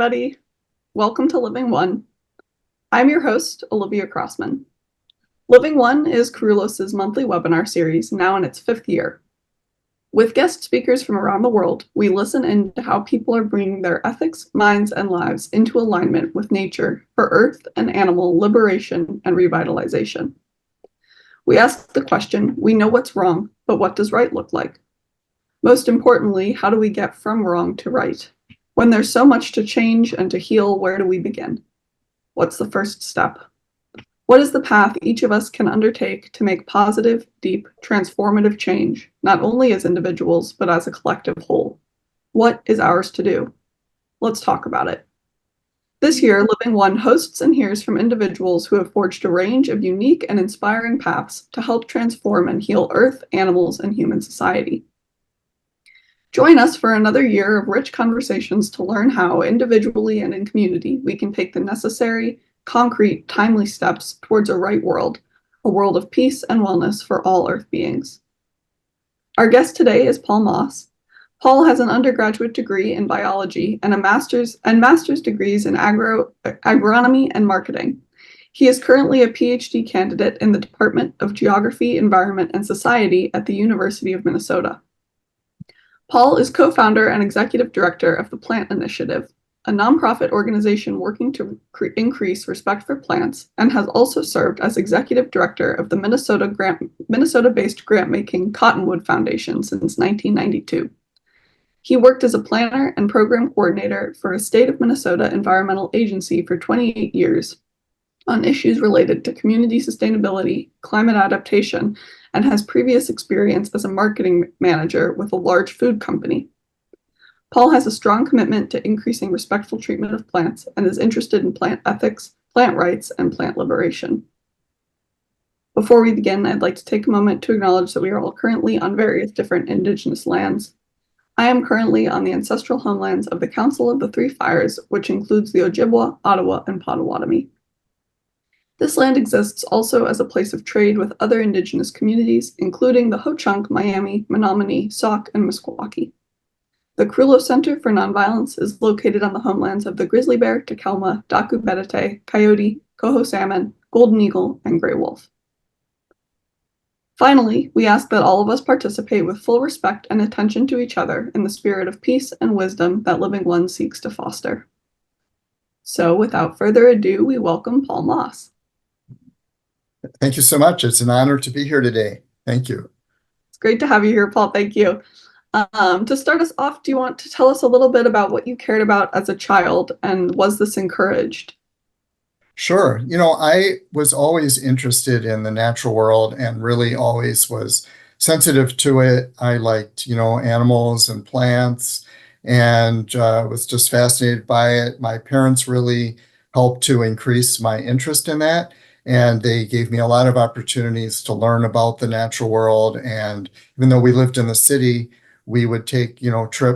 everybody. Welcome to Living One. I'm your host, Olivia Crossman. Living One is Kerulos' monthly webinar series, now in its fifth year. With guest speakers from around the world, we listen into how people are bringing their ethics, minds, and lives into alignment with nature for earth and animal liberation and revitalization. We ask the question, we know what's wrong, but what does right look like? Most importantly, how do we get from wrong to right? When there's so much to change and to heal, where do we begin? What's the first step? What is the path each of us can undertake to make positive, deep, transformative change, not only as individuals, but as a collective whole? What is ours to do? Let's talk about it. This year, Living One hosts and hears from individuals who have forged a range of unique and inspiring paths to help transform and heal Earth, animals, and human society. Join us for another year of rich conversations to learn how, individually and in community, we can take the necessary, concrete, timely steps towards a right world, a world of peace and wellness for all Earth beings. Our guest today is Paul Moss. Paul has an undergraduate degree in biology and master's degrees in agronomy and marketing. He is currently a PhD candidate in the Department of Geography, Environment, and Society at the University of Minnesota. Paul is co-founder and executive director of the Plant Initiative, a nonprofit organization working to increase respect for plants, and has also served as executive director of the Minnesota-based grantmaking Cottonwood Foundation since 1992. He worked as a planner and program coordinator for a state of Minnesota environmental agency for 28 years on issues related to community sustainability, climate adaptation, and has previous experience as a marketing manager with a large food company. Paul has a strong commitment to increasing respectful treatment of plants and is interested in plant ethics, plant rights, and plant liberation. Before we begin, I'd like to take a moment to acknowledge that we are all currently on various different Indigenous lands. I am currently on the ancestral homelands of the Council of the Three Fires, which includes the Ojibwa, Ottawa, and Potawatomi. This land exists also as a place of trade with other Indigenous communities, including the Ho-Chunk, Miami, Menominee, Sauk, and Meskwaki. The Kerulos Center for Nonviolence is located on the homelands of the grizzly bear, Takelma, Daku Bedite, coyote, coho salmon, golden eagle, and gray wolf. Finally, we ask that all of us participate with full respect and attention to each other in the spirit of peace and wisdom that Living One seeks to foster. So without further ado, we welcome Paul Moss. Thank you so much. It's an honor to be here today. Thank you. It's great to have you here, Paul. Thank you. To start us off, do you want to tell us a little bit about what you cared about as a child, and was this encouraged? Sure. I was always interested in the natural world and really always was sensitive to it. I liked, animals and plants and was just fascinated by it. My parents really helped to increase my interest in that. And they gave me a lot of opportunities to learn about the natural world. And even though we lived in the city, we would take,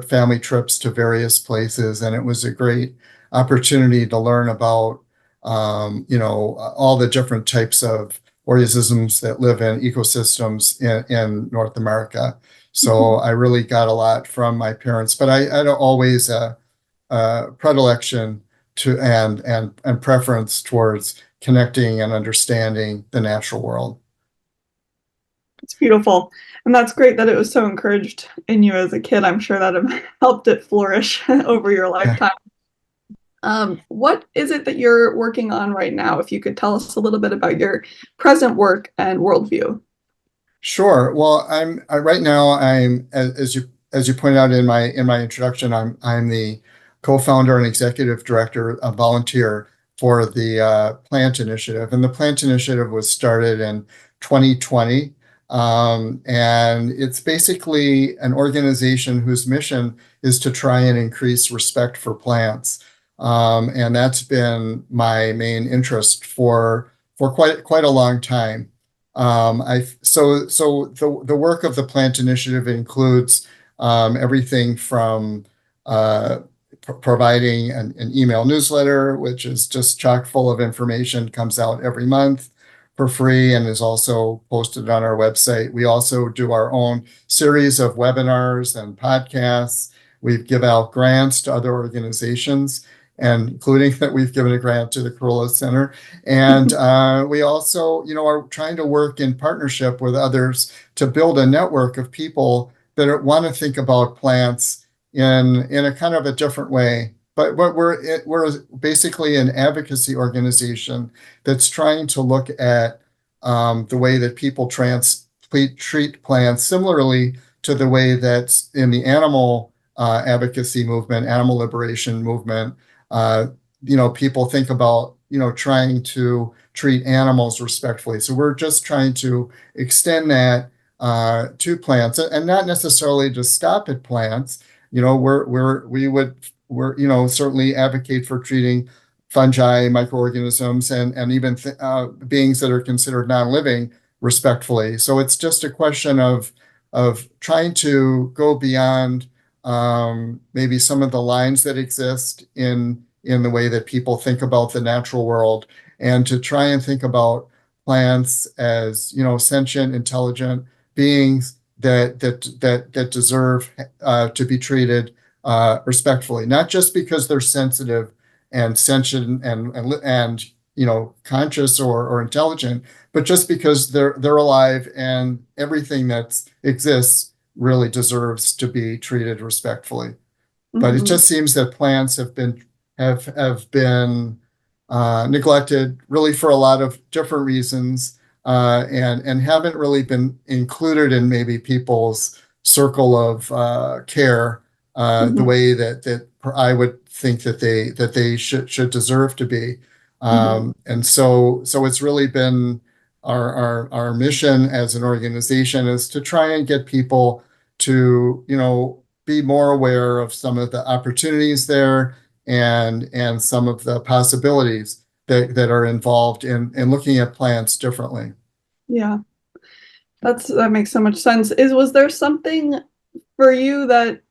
family trips to various places. And it was a great opportunity to learn about, all the different types of organisms that live in ecosystems in North America. So I really got a lot from my parents, but I had always a predilection to and preference towards connecting and understanding the natural world. It's beautiful. And that's great that it was so encouraged in you as a kid. I'm sure that helped it flourish over your lifetime. What is it that you're working on right now? If you could tell us a little bit about your present work and worldview. Sure. Well, right now as you pointed out in my introduction, I'm the co-founder and executive director, a volunteer for the Plant Initiative. And the Plant Initiative was started in 2020. And it's basically an organization whose mission is to try and increase respect for plants. And that's been my main interest for quite a long time. So the work of the Plant Initiative includes everything from providing an email newsletter, which is just chock full of information, comes out every month for free and is also posted on our website. We also do our own series of webinars and podcasts. We give out grants to other organizations. and including that we've given a grant to the Kerulos Center. And we also, are trying to work in partnership with others to build a network of people that want to think about plants in a kind of a different way. But we're basically an advocacy organization that's trying to look at the way that people treat plants similarly to the way that in the animal advocacy movement, animal liberation movement, uh, people think about, trying to treat animals respectfully. So we're just trying to extend that to plants, and not necessarily just stop at plants. We're certainly advocate for treating fungi, microorganisms, and even beings that are considered non-living respectfully. So it's just a question of trying to go beyond maybe some of the lines that exist in the way that people think about the natural world, and to try and think about plants as, sentient, intelligent beings that deserve to be treated respectfully, not just because they're sensitive and sentient and conscious or intelligent, but just because they're alive, and everything that exists really deserves to be treated respectfully. But it just seems that plants have been neglected really for a lot of different reasons, and haven't really been included in maybe people's circle of care the way that I would think that they should deserve to be. And so it's really been our mission as an organization is to try and get people to, be more aware of some of the opportunities there, and some of the possibilities that are involved in looking at plants differently. Yeah, that makes so much sense. Was there something for you that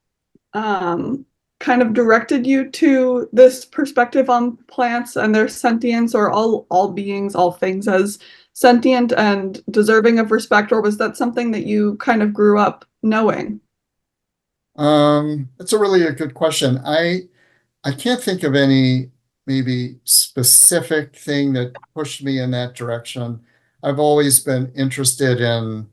kind of directed you to this perspective on plants and their sentience, or all beings, all things as sentient and deserving of respect, or was that something that you kind of grew up knowing? That's a good question. I can't think of any maybe specific thing that pushed me in that direction. I've always been interested in,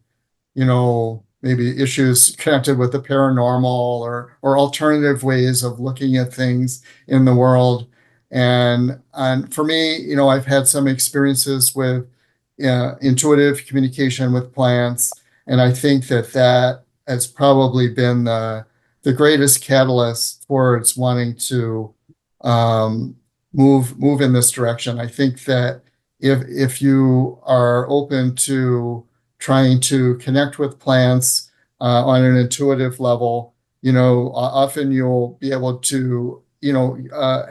maybe issues connected with the paranormal, or alternative ways of looking at things in the world. And for me, I've had some experiences with intuitive communication with plants, and I think that has probably been the greatest catalyst towards wanting to um, move in this direction. I think that if you are open to trying to connect with plants on an intuitive level, often you'll be able to,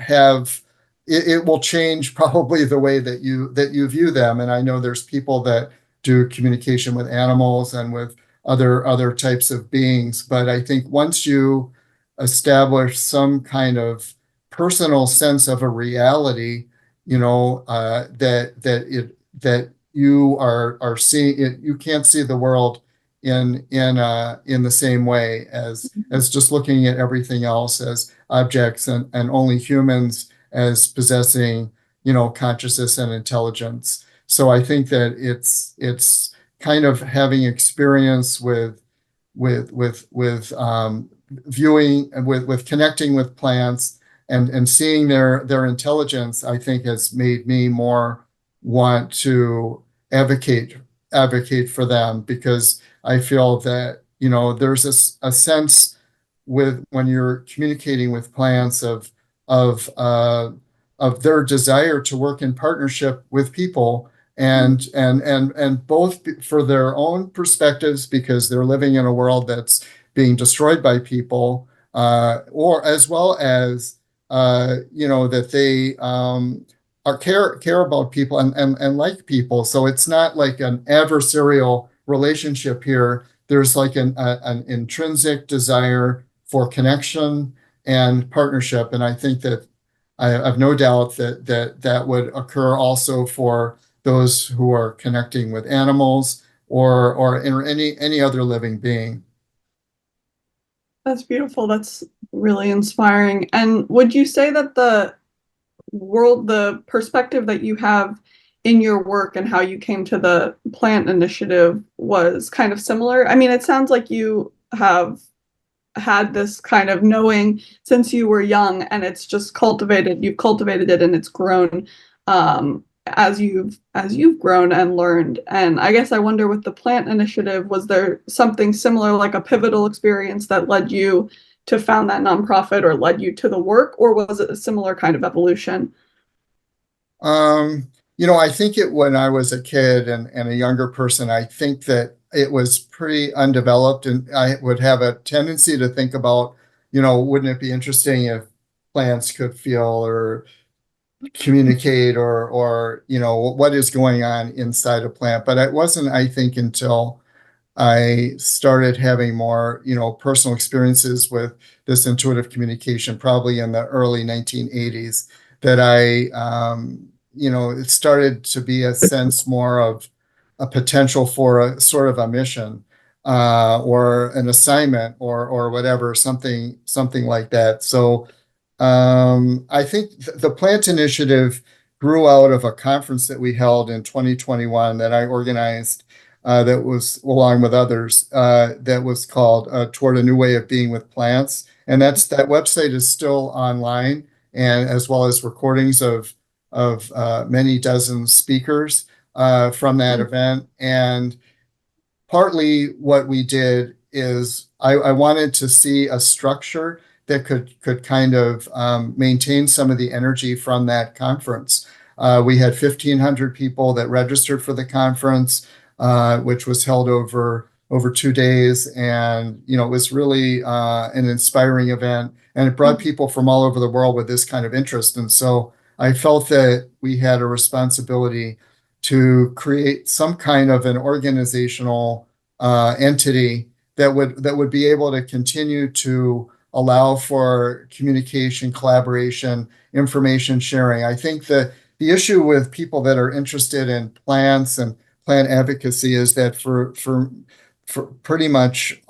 have it will change probably the way that you view them. And I know there's people that do communication with animals and with other types of beings, but I think once you establish some kind of personal sense of a reality, that you are seeing it, you can't see the world in the same way as just looking at everything else as objects, and only humans as possessing, consciousness and intelligence. So I think that it's kind of having experience with viewing and with connecting with plants, and seeing their intelligence, I think has made me more want to advocate advocate for them, because I feel that, there's a sense with when you're communicating with plants of uh, of their desire to work in partnership with people, and both for their own perspectives, because they're living in a world that's being destroyed by people, or as well as that they are care about people, and like people. So it's not like an adversarial relationship here. There's like an intrinsic desire for connection and partnership, and I think that I have no doubt that would occur also for those who are connecting with animals, or any other living being. That's beautiful. That's really inspiring. And would you say that the the perspective that you have in your work and how you came to the plant initiative was kind of similar. I mean, it sounds like you have had this kind of knowing since you were young, and it's just you've cultivated it, and it's grown as you've grown and learned. And I guess I wonder, with the plant initiative, was there something similar, like a pivotal experience that led you to found that nonprofit or led you to the work, or was it a similar kind of evolution? Um, I think when I was a kid and a younger person, I think that it was pretty undeveloped, and I would have a tendency to think about, wouldn't it be interesting if plants could feel or communicate or what is going on inside a plant. But it wasn't, I think, until I started having more, personal experiences with this intuitive communication, probably in the early 1980s, that it started to be a sense more of a potential for a sort of a mission, or an assignment, or whatever, something like that. So I think the plant initiative grew out of a conference that we held in 2021 that I organized, that was, along with others, that was called, Toward a New Way of Being with Plants. And that website is still online, and as well as recordings of many dozen speakers from that event. And partly what we did is I wanted to see a structure that could kind of maintain some of the energy from that conference. We had 1,500 people that registered for the conference, which was held over 2 days, and it was really an inspiring event, and it brought people from all over the world with this kind of interest. And so I felt that we had a responsibility to create some kind of an organizational entity that would be able to continue to allow for communication, collaboration, information sharing. I think that the issue with people that are interested in plants and plant advocacy is that for pretty much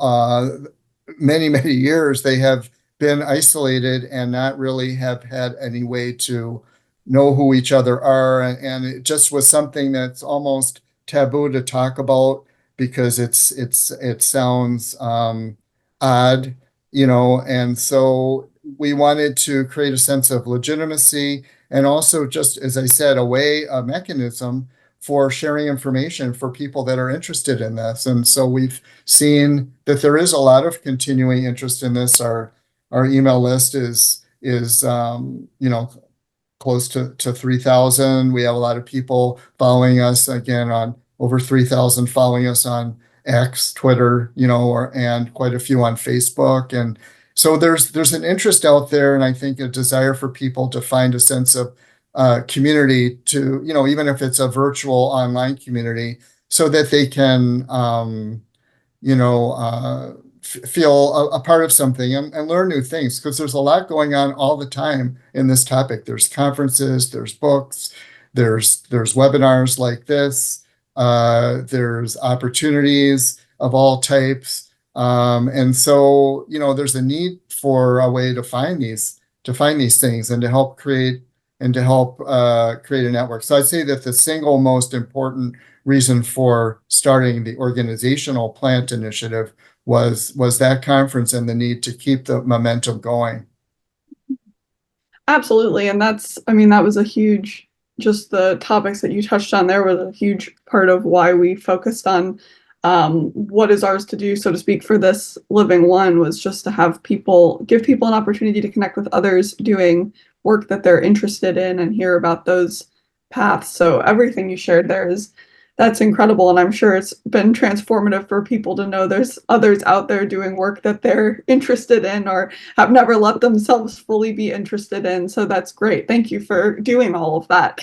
many years they have been isolated and not really have had any way to know who each other are, and it just was something that's almost taboo to talk about because it sounds odd, and so we wanted to create a sense of legitimacy, and also, just as I said, a mechanism for sharing information for people that are interested in this. And so we've seen that there is a lot of continuing interest in this. Our email list is close to 3,000. We have a lot of people following us, again, on over 3,000 following us on X, Twitter, and quite a few on Facebook. And so there's an interest out there, and I think a desire for people to find a sense of community, to, even if it's a virtual online community, so that they can, feel a part of something, and learn new things, because there's a lot going on all the time in this topic. There's conferences, there's books, there's webinars like this, there's opportunities of all types, and so there's a need for a way to find these things, and to help create a network. So I'd say that the single most important reason for starting the organizational plant initiative was that conference and the need to keep the momentum going. Absolutely. And I mean, that was just the topics that you touched on there was a huge part of why we focused on what is ours to do, so to speak, for this Living One, was just to give people an opportunity to connect with others doing work that they're interested in and hear about those paths. So everything you shared there that's incredible. And I'm sure it's been transformative for people to know there's others out there doing work that they're interested in or have never let themselves fully be interested in. So that's great. Thank you for doing all of that.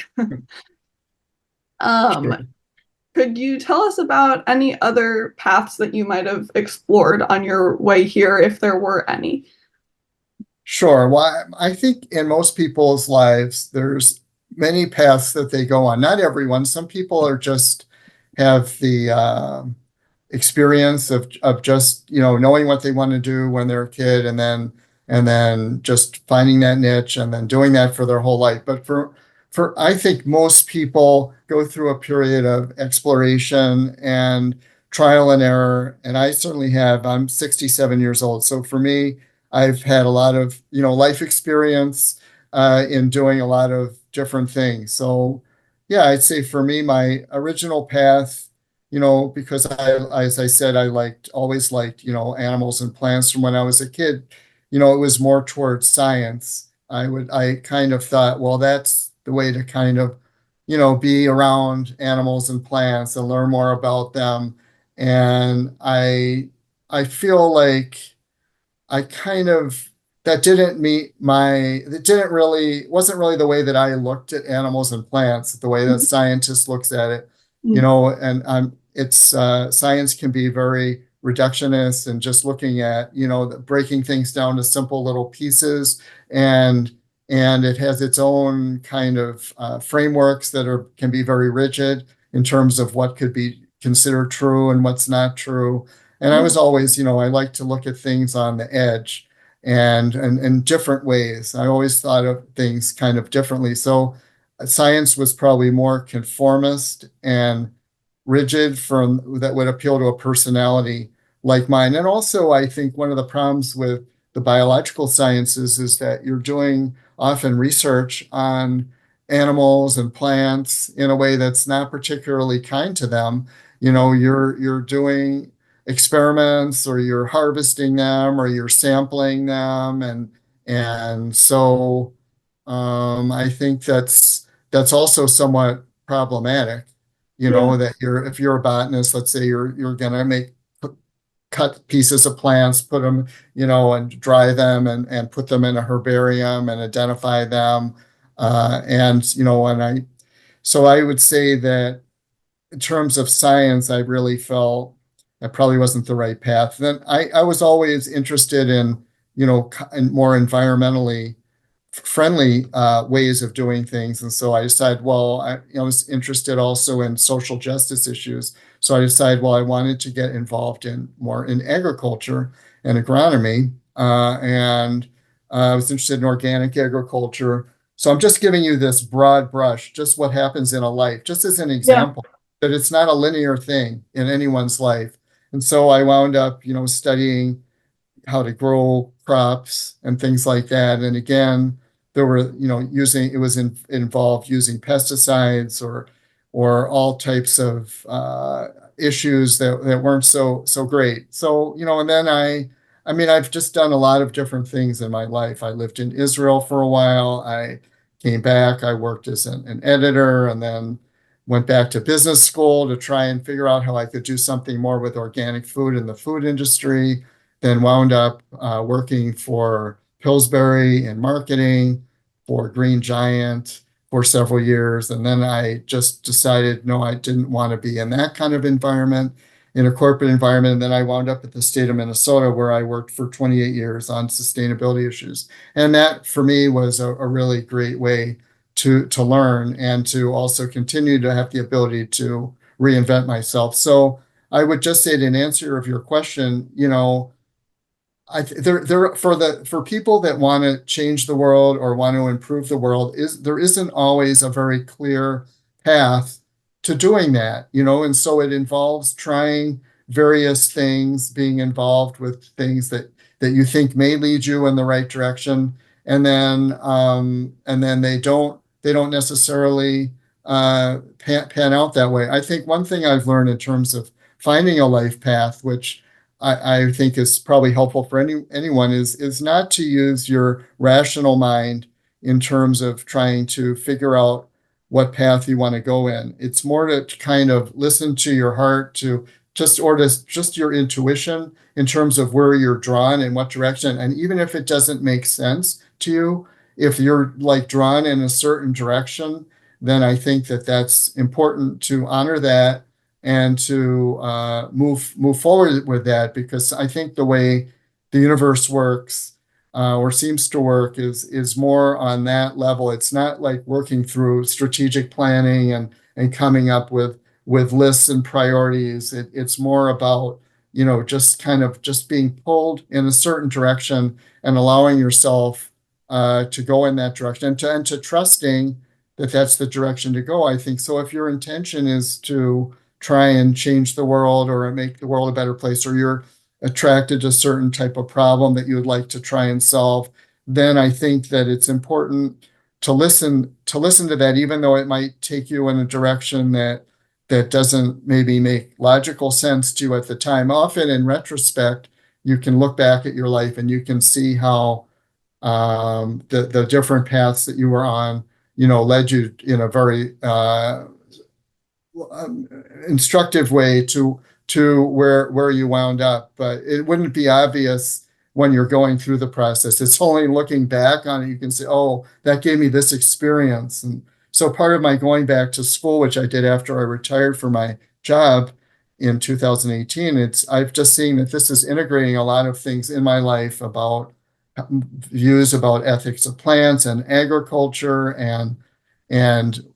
Sure. Could you tell us about any other paths that you might have explored on your way here, if there were any? Sure. Well, I think in most people's lives, there's many paths that they go on. Not everyone. Some people have the experience of just knowing what they want to do when they're a kid, and then and then just finding that niche and then doing that for their whole life. But I think most people go through a period of exploration and trial and error. And I certainly have. I'm 67 years old. So for me, I've had a lot of, life experience in doing a lot of different things. So yeah, I'd say for me, my original path, because as I said, always liked, animals and plants from when I was a kid. It was more towards science. I kind of thought, well, that's the way to kind of, be around animals and plants and learn more about them. And I feel like I kind of that didn't meet my it didn't really wasn't really the way that I looked at animals and plants, the way that scientists looks at it, Mm. and it's science can be very reductionist and just looking at, breaking things down to simple little pieces, and it has its own kind of frameworks that can be very rigid in terms of what could be considered true and what's not true. And I Yeah. was always, I like to look at things on the edge and in different ways. I always thought of things kind of differently. So science was probably more conformist and rigid from that would appeal to a personality like mine. And also, I think one of the problems with the biological sciences is that you're doing often research on animals and plants in a way that's not particularly kind to them. You're doing experiments, or you're harvesting them, or you're sampling them, and so I think that's also somewhat problematic. Yeah. That if you're a botanist, let's say you're gonna cut pieces of plants, put them, and dry them, and put them in a herbarium and identify them, and and I would say that in terms of science, I really felt that probably wasn't the right path. Then I was always interested in, in more environmentally friendly ways of doing things. And so I decided, well, I was interested also in social justice issues. So I decided, well, I wanted to get involved more in agriculture and agronomy. And I was interested in organic agriculture. So I'm just giving you this broad brush, just what happens in a life, just as an Yeah. example, that it's not a linear thing in anyone's life. And so I wound up, studying how to grow crops and things like that. And again, there were, involved using pesticides or all types of issues that weren't so great. So, and then I mean, I've just done a lot of different things in my life. I lived in Israel for a while. I came back. I worked as an editor, and then went back to business school to try and figure out how I could do something more with organic food in the food industry. Then wound up working for Pillsbury in marketing, for Green Giant for several years. And then I just decided, no, I didn't want to be in that kind of environment, in a corporate environment. And then I wound up at the state of Minnesota, where I worked for 28 years on sustainability issues. And that for me was a really great way to learn and to also continue to have the ability to reinvent myself. So I would just say, to answer of your question, there for people that want to change the world or want to improve the world, there isn't always a very clear path to doing that, and so it involves trying various things, being involved with things that you think may lead you in the right direction, and then they don't necessarily pan out that way. I think one thing I've learned in terms of finding a life path, which I think is probably helpful for anyone, is not to use your rational mind in terms of trying to figure out what path you want to go in. It's more to kind of listen to your heart, to just your intuition in terms of where you're drawn and what direction. And even if it doesn't make sense to you, if you're like drawn in a certain direction, then I think that's important to honor that and to move forward with that, because I think the way the universe works, or seems to work, is more on that level. It's not like working through strategic planning and coming up with lists and priorities. It's more about just kind of just being pulled in a certain direction and allowing yourself to go in that direction and to trusting that that's the direction to go, I think. So if your intention is to try and change the world or make the world a better place, or you're attracted to a certain type of problem that you would like to try and solve, then I think that it's important to listen to that, even though it might take you in a direction that doesn't maybe make logical sense to you at the time. Often in retrospect, you can look back at your life and you can see how the different paths that you were on, led you in a very instructive way to where you wound up. But it wouldn't be obvious when you're going through the process. It's only looking back on it you can say, oh, that gave me this experience. And so part of my going back to school, which I did after I retired from my job in 2018, I've just seen that this is integrating a lot of things in my life about views about ethics of plants and agriculture and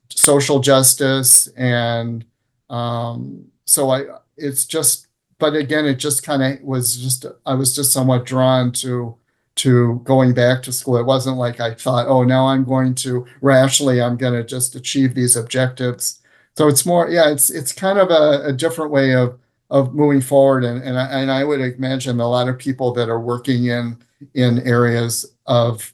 social justice. And so it's just, but again, it just kind of was just, I was just somewhat drawn to going back to school. It wasn't like I thought, oh, now I'm going to rationally, I'm going to just achieve these objectives. So it's more, yeah, it's kind of a different way of moving forward. And I would imagine a lot of people that are working in areas of,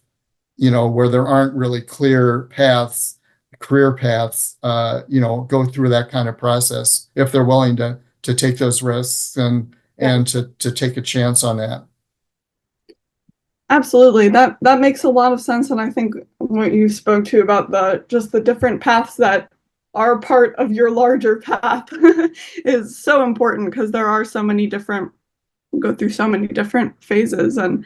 where there aren't really clear paths, career paths, go through that kind of process if they're willing to take those risks and to take a chance on that. Absolutely. That makes a lot of sense. And I think what you spoke to about the different paths that are part of your larger path is so important, because there are so many different, go through so many different phases. And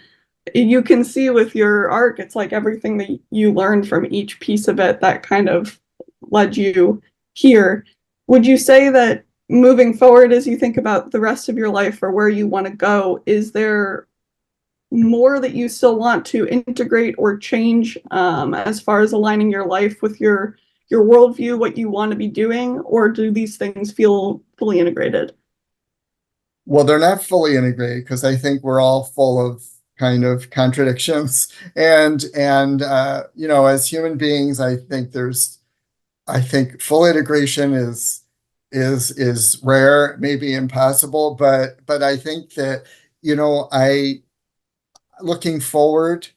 you can see with your arc, it's like everything that you learned from each piece of it that kind of led you here. Would you say that moving forward, as you think about the rest of your life or where you want to go, is there more that you still want to integrate or change, as far as aligning your life with your worldview, what you want to be doing, or do these things feel fully integrated? Well, they're not fully integrated because I think we're all full of kind of contradictions. And as human beings, I think full integration is rare, maybe impossible, but I think that, I looking forward,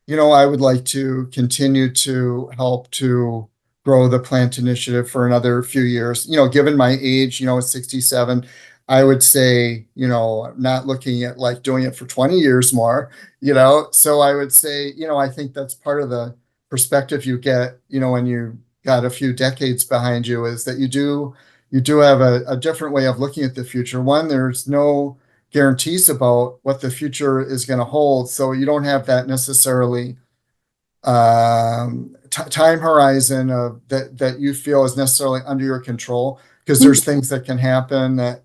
I would like to continue to help to grow the plant initiative for another few years. Given my age, 67, I would say, not looking at like doing it for 20 years more, So I would say, I think that's part of the perspective you get, when you got a few decades behind you, is that you do have a different way of looking at the future. One, there's no guarantees about what the future is going to hold. So you don't have that necessarily time horizon that you feel is necessarily under your control, because there's things that can happen that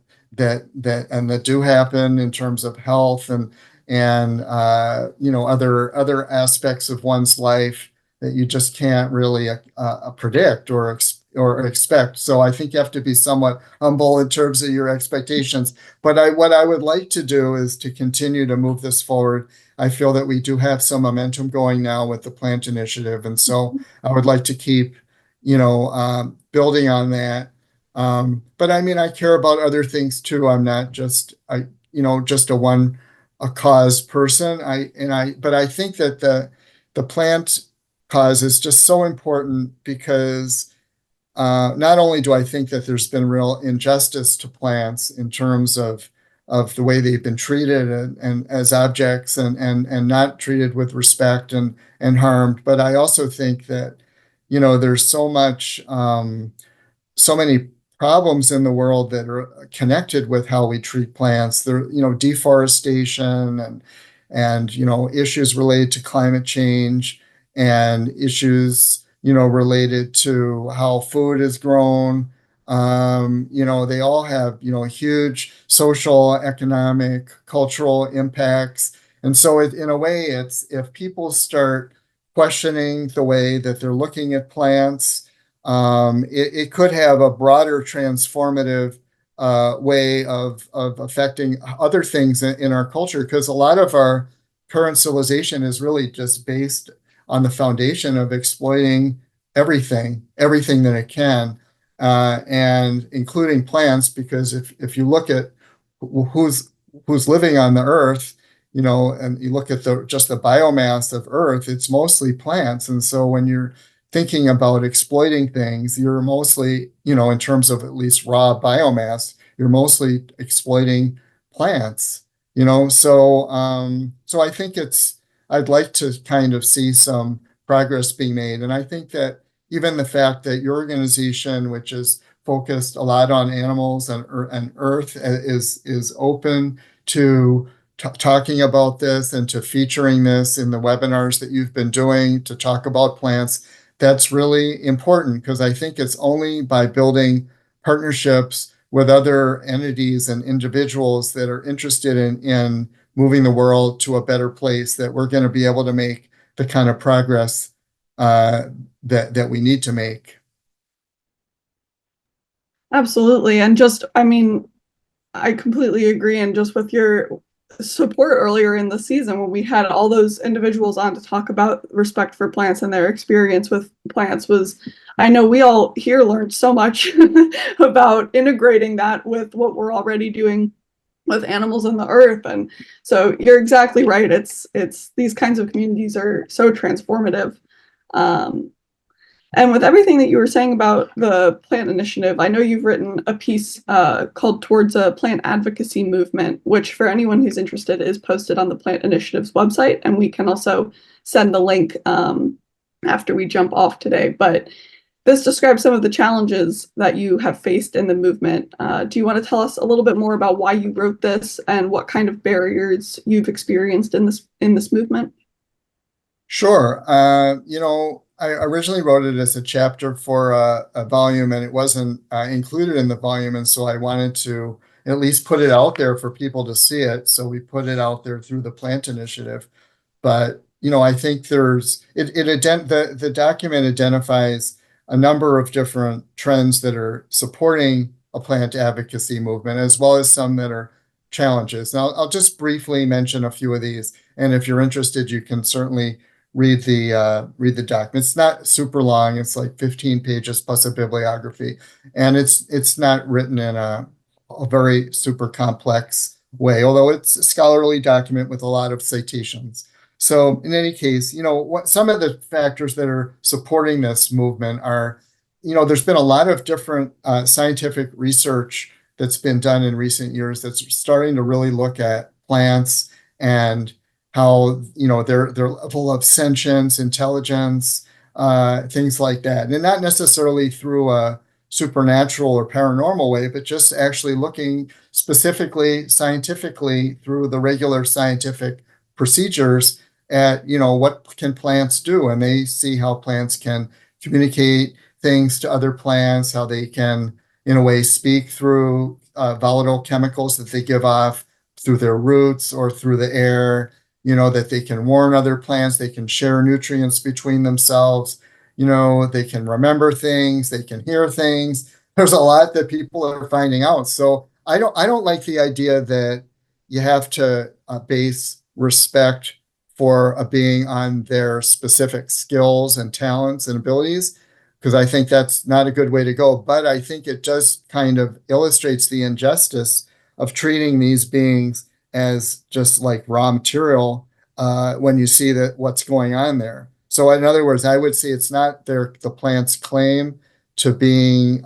do happen in terms of health and other aspects of one's life that you just can't really predict or expect. So I think you have to be somewhat humble in terms of your expectations. But what I would like to do is to continue to move this forward. I feel that we do have some momentum going now with the plant initiative, and so I would like to keep, building on that. But I mean, I care about other things too. I'm not just just a cause person. But I think that the plant cause is just so important because not only do I think that there's been real injustice to plants in terms of the way they've been treated and as objects and not treated with respect and harmed, but I also think that there's so many problems in the world that are connected with how we treat plants. There, deforestation and issues related to climate change and issues, related to how food is grown. They all have, huge social, economic, cultural impacts. And so in a way, it's if people start questioning the way that they're looking at plants, it could have a broader transformative way of affecting other things in our culture, because a lot of our current civilization is really just based on the foundation of exploiting everything that it can, and including plants, because if you look at who's who's living on the earth, and you look at just the biomass of earth, it's mostly plants. And so when you're thinking about exploiting things, you're mostly, in terms of at least raw biomass, you're mostly exploiting plants. So I think I'd like to kind of see some progress being made. And I think that even the fact that your organization, which is focused a lot on animals and earth, is open to talking about this and to featuring this in the webinars that you've been doing to talk about plants. That's really important, because I think it's only by building partnerships with other entities and individuals that are interested in moving the world to a better place that we're going to be able to make the kind of progress that we need to make. Absolutely. And I completely agree. And just with your support earlier in the season, when we had all those individuals on to talk about respect for plants and their experience with plants, I know we all here learned so much about integrating that with what we're already doing with animals on the earth. And so you're exactly right. It's these kinds of communities are so transformative. Um, and with everything that you were saying about the plant initiative, I know you've written a piece called Towards a Plant Advocacy Movement, which for anyone who's interested is posted on the Plant Initiative's website. And we can also send the link after we jump off today. But this describes some of the challenges that you have faced in the movement. Do you want to tell us a little bit more about why you wrote this and what kind of barriers you've experienced in this movement? Sure. I originally wrote it as a chapter for a volume, and it wasn't included in the volume. And so I wanted to at least put it out there for people to see it. So we put it out there through the Plant Initiative. But, I think the document identifies a number of different trends that are supporting a plant advocacy movement, as well as some that are challenges. Now, I'll just briefly mention a few of these. And if you're interested, you can certainly read the document. It's not super long. It's like 15 pages plus a bibliography, and it's not written in a very super complex way, although it's a scholarly document with a lot of citations. So in any case, what some of the factors that are supporting this movement are, there's been a lot of different scientific research that's been done in recent years that's starting to really look at plants and how, their level of sentience, intelligence, things like that. And not necessarily through a supernatural or paranormal way, but just actually looking specifically scientifically through the regular scientific procedures at, what can plants do. And they see how plants can communicate things to other plants, how they can, in a way, speak through volatile chemicals that they give off through their roots or through the air, that they can warn other plants, they can share nutrients between themselves, they can remember things, they can hear things. There's a lot that people are finding out. So I don't like the idea that you have to base respect for a being on their specific skills and talents and abilities, because I think that's not a good way to go. But I think it does kind of illustrates the injustice of treating these beings as just like raw material when you see that what's going on there. So in other words, I would say it's not the plant's claim to being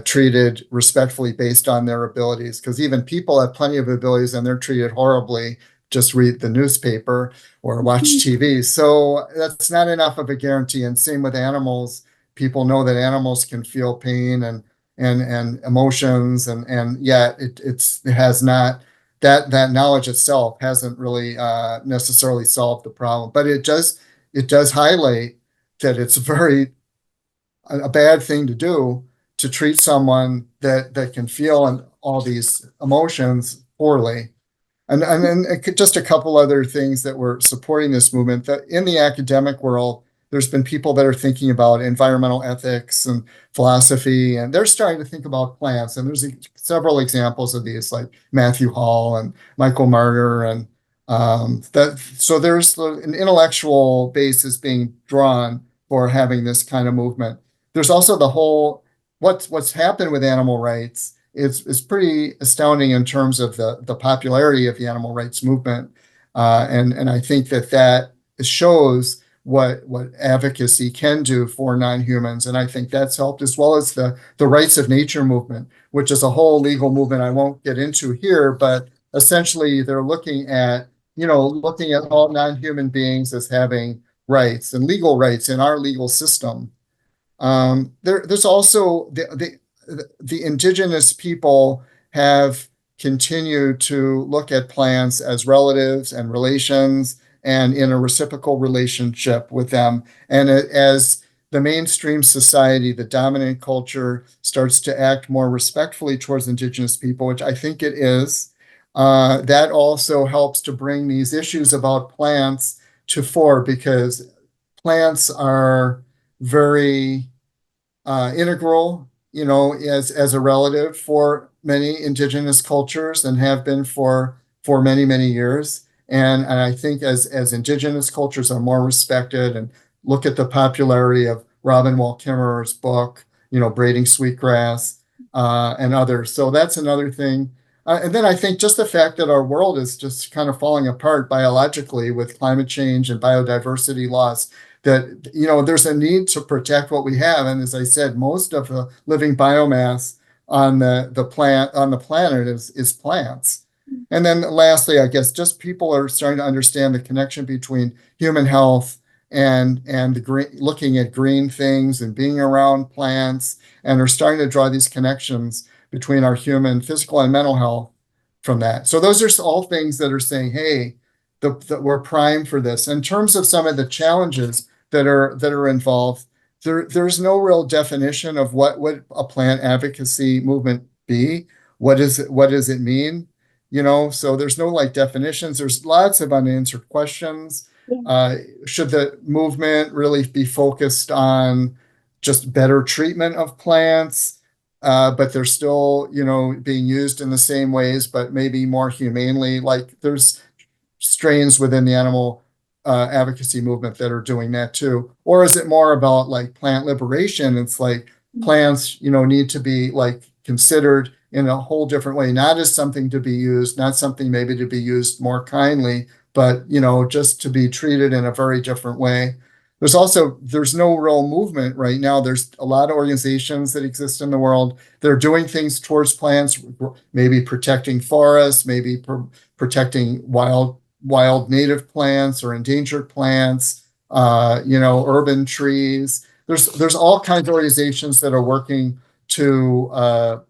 treated respectfully based on their abilities, because even people have plenty of abilities and they're treated horribly. Just read the newspaper or watch TV. So that's not enough of a guarantee. And same with animals. People know that animals can feel pain and emotions, and yet it has not, that knowledge itself hasn't really necessarily solved the problem. But it does highlight that it's a bad thing to do, to treat someone that can feel all these emotions poorly. And then just a couple other things that were supporting this movement. That in the academic world, There's been people that are thinking about environmental ethics and philosophy, and they're starting to think about plants. And there's several examples of these, like Matthew Hall and Michael Marner, and that. So there's an intellectual basis being drawn for having this kind of movement. There's also the whole what's happened with animal rights. It's pretty astounding in terms of the popularity of the animal rights movement, and I think that shows what advocacy can do for non-humans, and I think that's helped, as well as the rights of nature movement, which is a whole legal movement I won't get into here, but essentially they're looking at all non-human beings as having rights and legal rights in our legal system. There's also the indigenous people have continued to look at plants as relatives and relations and in a reciprocal relationship with them. And as the mainstream society, the dominant culture, starts to act more respectfully towards indigenous people, which I think it is, that also helps to bring these issues about plants to fore, because plants are very integral, as a relative for many indigenous cultures, and have been for many, many years. And I think as indigenous cultures are more respected, and look at the popularity of Robin Wall Kimmerer's book, Braiding Sweetgrass, and others. So that's another thing. And then I think just the fact that our world is just kind of falling apart biologically with climate change and biodiversity loss, that there's a need to protect what we have. And as I said, most of the living biomass on the planet is plants. And then lastly, I guess just people are starting to understand the connection between human health and looking at green things and being around plants, and are starting to draw these connections between our human physical and mental health from that. So those are all things that are saying, hey, we're primed for this. In terms of some of the challenges that are involved, there's no real definition of what would a plant advocacy movement be. What does it mean? So there's no definitions. There's lots of unanswered questions. Should the movement really be focused on just better treatment of plants, but they're still, being used in the same ways, but maybe more humanely? There's strains within the animal advocacy movement that are doing that too. Or is it more about plant liberation? It's plants, need to be considered in a whole different way, not as something to be used, not something maybe to be used more kindly, but just to be treated in a very different way. There's no real movement right now. There's a lot of organizations that exist in the world. They're doing things towards plants, maybe protecting forests, maybe protecting wild native plants or endangered plants, urban trees. There's all kinds of organizations that are working to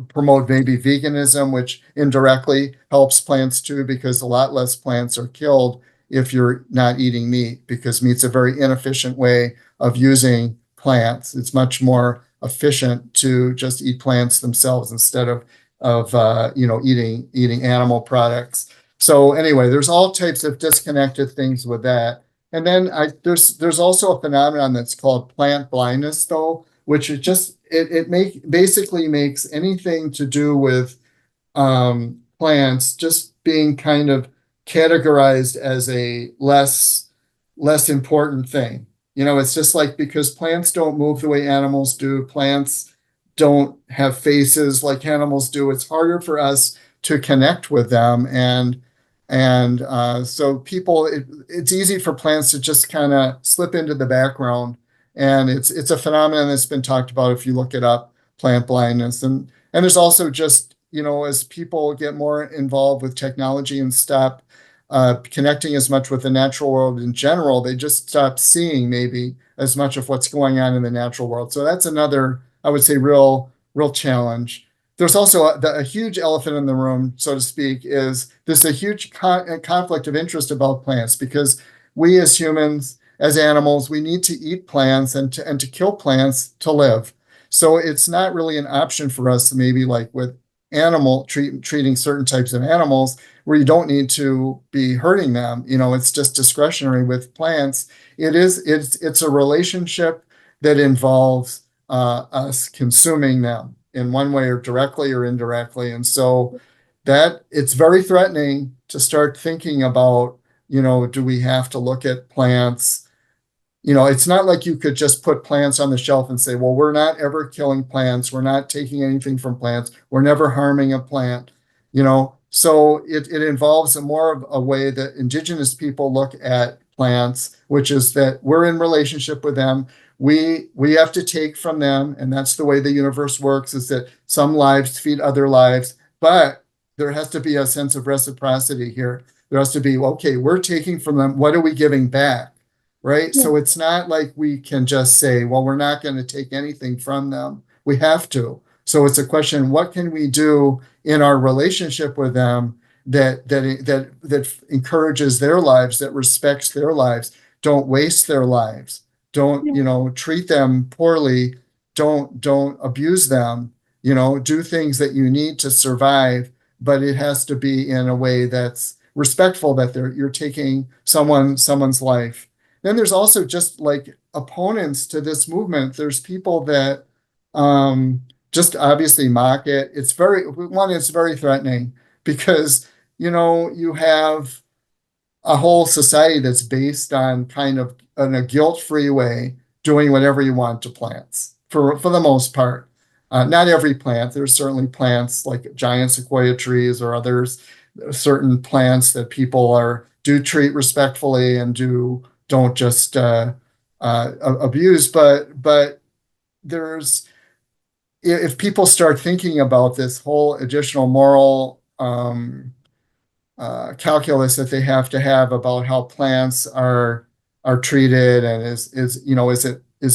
promote maybe veganism, which indirectly helps plants too, because a lot less plants are killed if you're not eating meat, because meat's a very inefficient way of using plants. It's much more efficient to just eat plants themselves instead of eating animal products. So anyway, there's all types of disconnected things with that. And then there's also a phenomenon that's called plant blindness, though, which basically makes anything to do with plants just being kind of categorized as a less important thing. It's just because plants don't move the way animals do. Plants don't have faces like animals do. It's harder for us to connect with them, and so it's easy for plants to just kind of slip into the background. And it's a phenomenon that's been talked about if you look it up, plant blindness. And there's also just, as people get more involved with technology and stop connecting as much with the natural world in general, they just stop seeing maybe as much of what's going on in the natural world. So that's another, I would say, real challenge. There's also a huge elephant in the room, so to speak, is this a huge conflict of interest about plants, because we as humans, as animals, we need to eat plants and to kill plants to live. So it's not really an option for us, maybe with treating certain types of animals where you don't need to be hurting them. It's just discretionary. With plants, it's a relationship that involves us consuming them in one way, or directly or indirectly. And so that it's very threatening to start thinking about, do we have to look at plants? It's not like you could just put plants on the shelf and say, well, we're not ever killing plants. We're not taking anything from plants. We're never harming a plant. So it involves a more of a way that indigenous people look at plants, which is that we're in relationship with them. We have to take from them, and that's the way the universe works, is that some lives feed other lives, but there has to be a sense of reciprocity here. There has to be, okay, we're taking from them. What are we giving back? Right? Yeah. So it's not like we can just say, well, we're not going to take anything from them. We have to. So it's a question, what can we do in our relationship with them that encourages their lives, that respects their lives, don't waste their lives, don't, Yeah. treat them poorly, don't abuse them, do things that you need to survive, but it has to be in a way that's respectful, that you're taking someone's life. Then there's also just like opponents to this movement. There's people that just obviously mock it. It's very threatening because, you have a whole society that's based on kind of in a guilt-free way, doing whatever you want to plants for the most part. Not every plant. There's certainly plants like giant sequoia trees or others, certain plants that people do treat respectfully and don't just abuse. But there's if people start thinking about this whole additional moral calculus that they have to have about how plants are treated, and is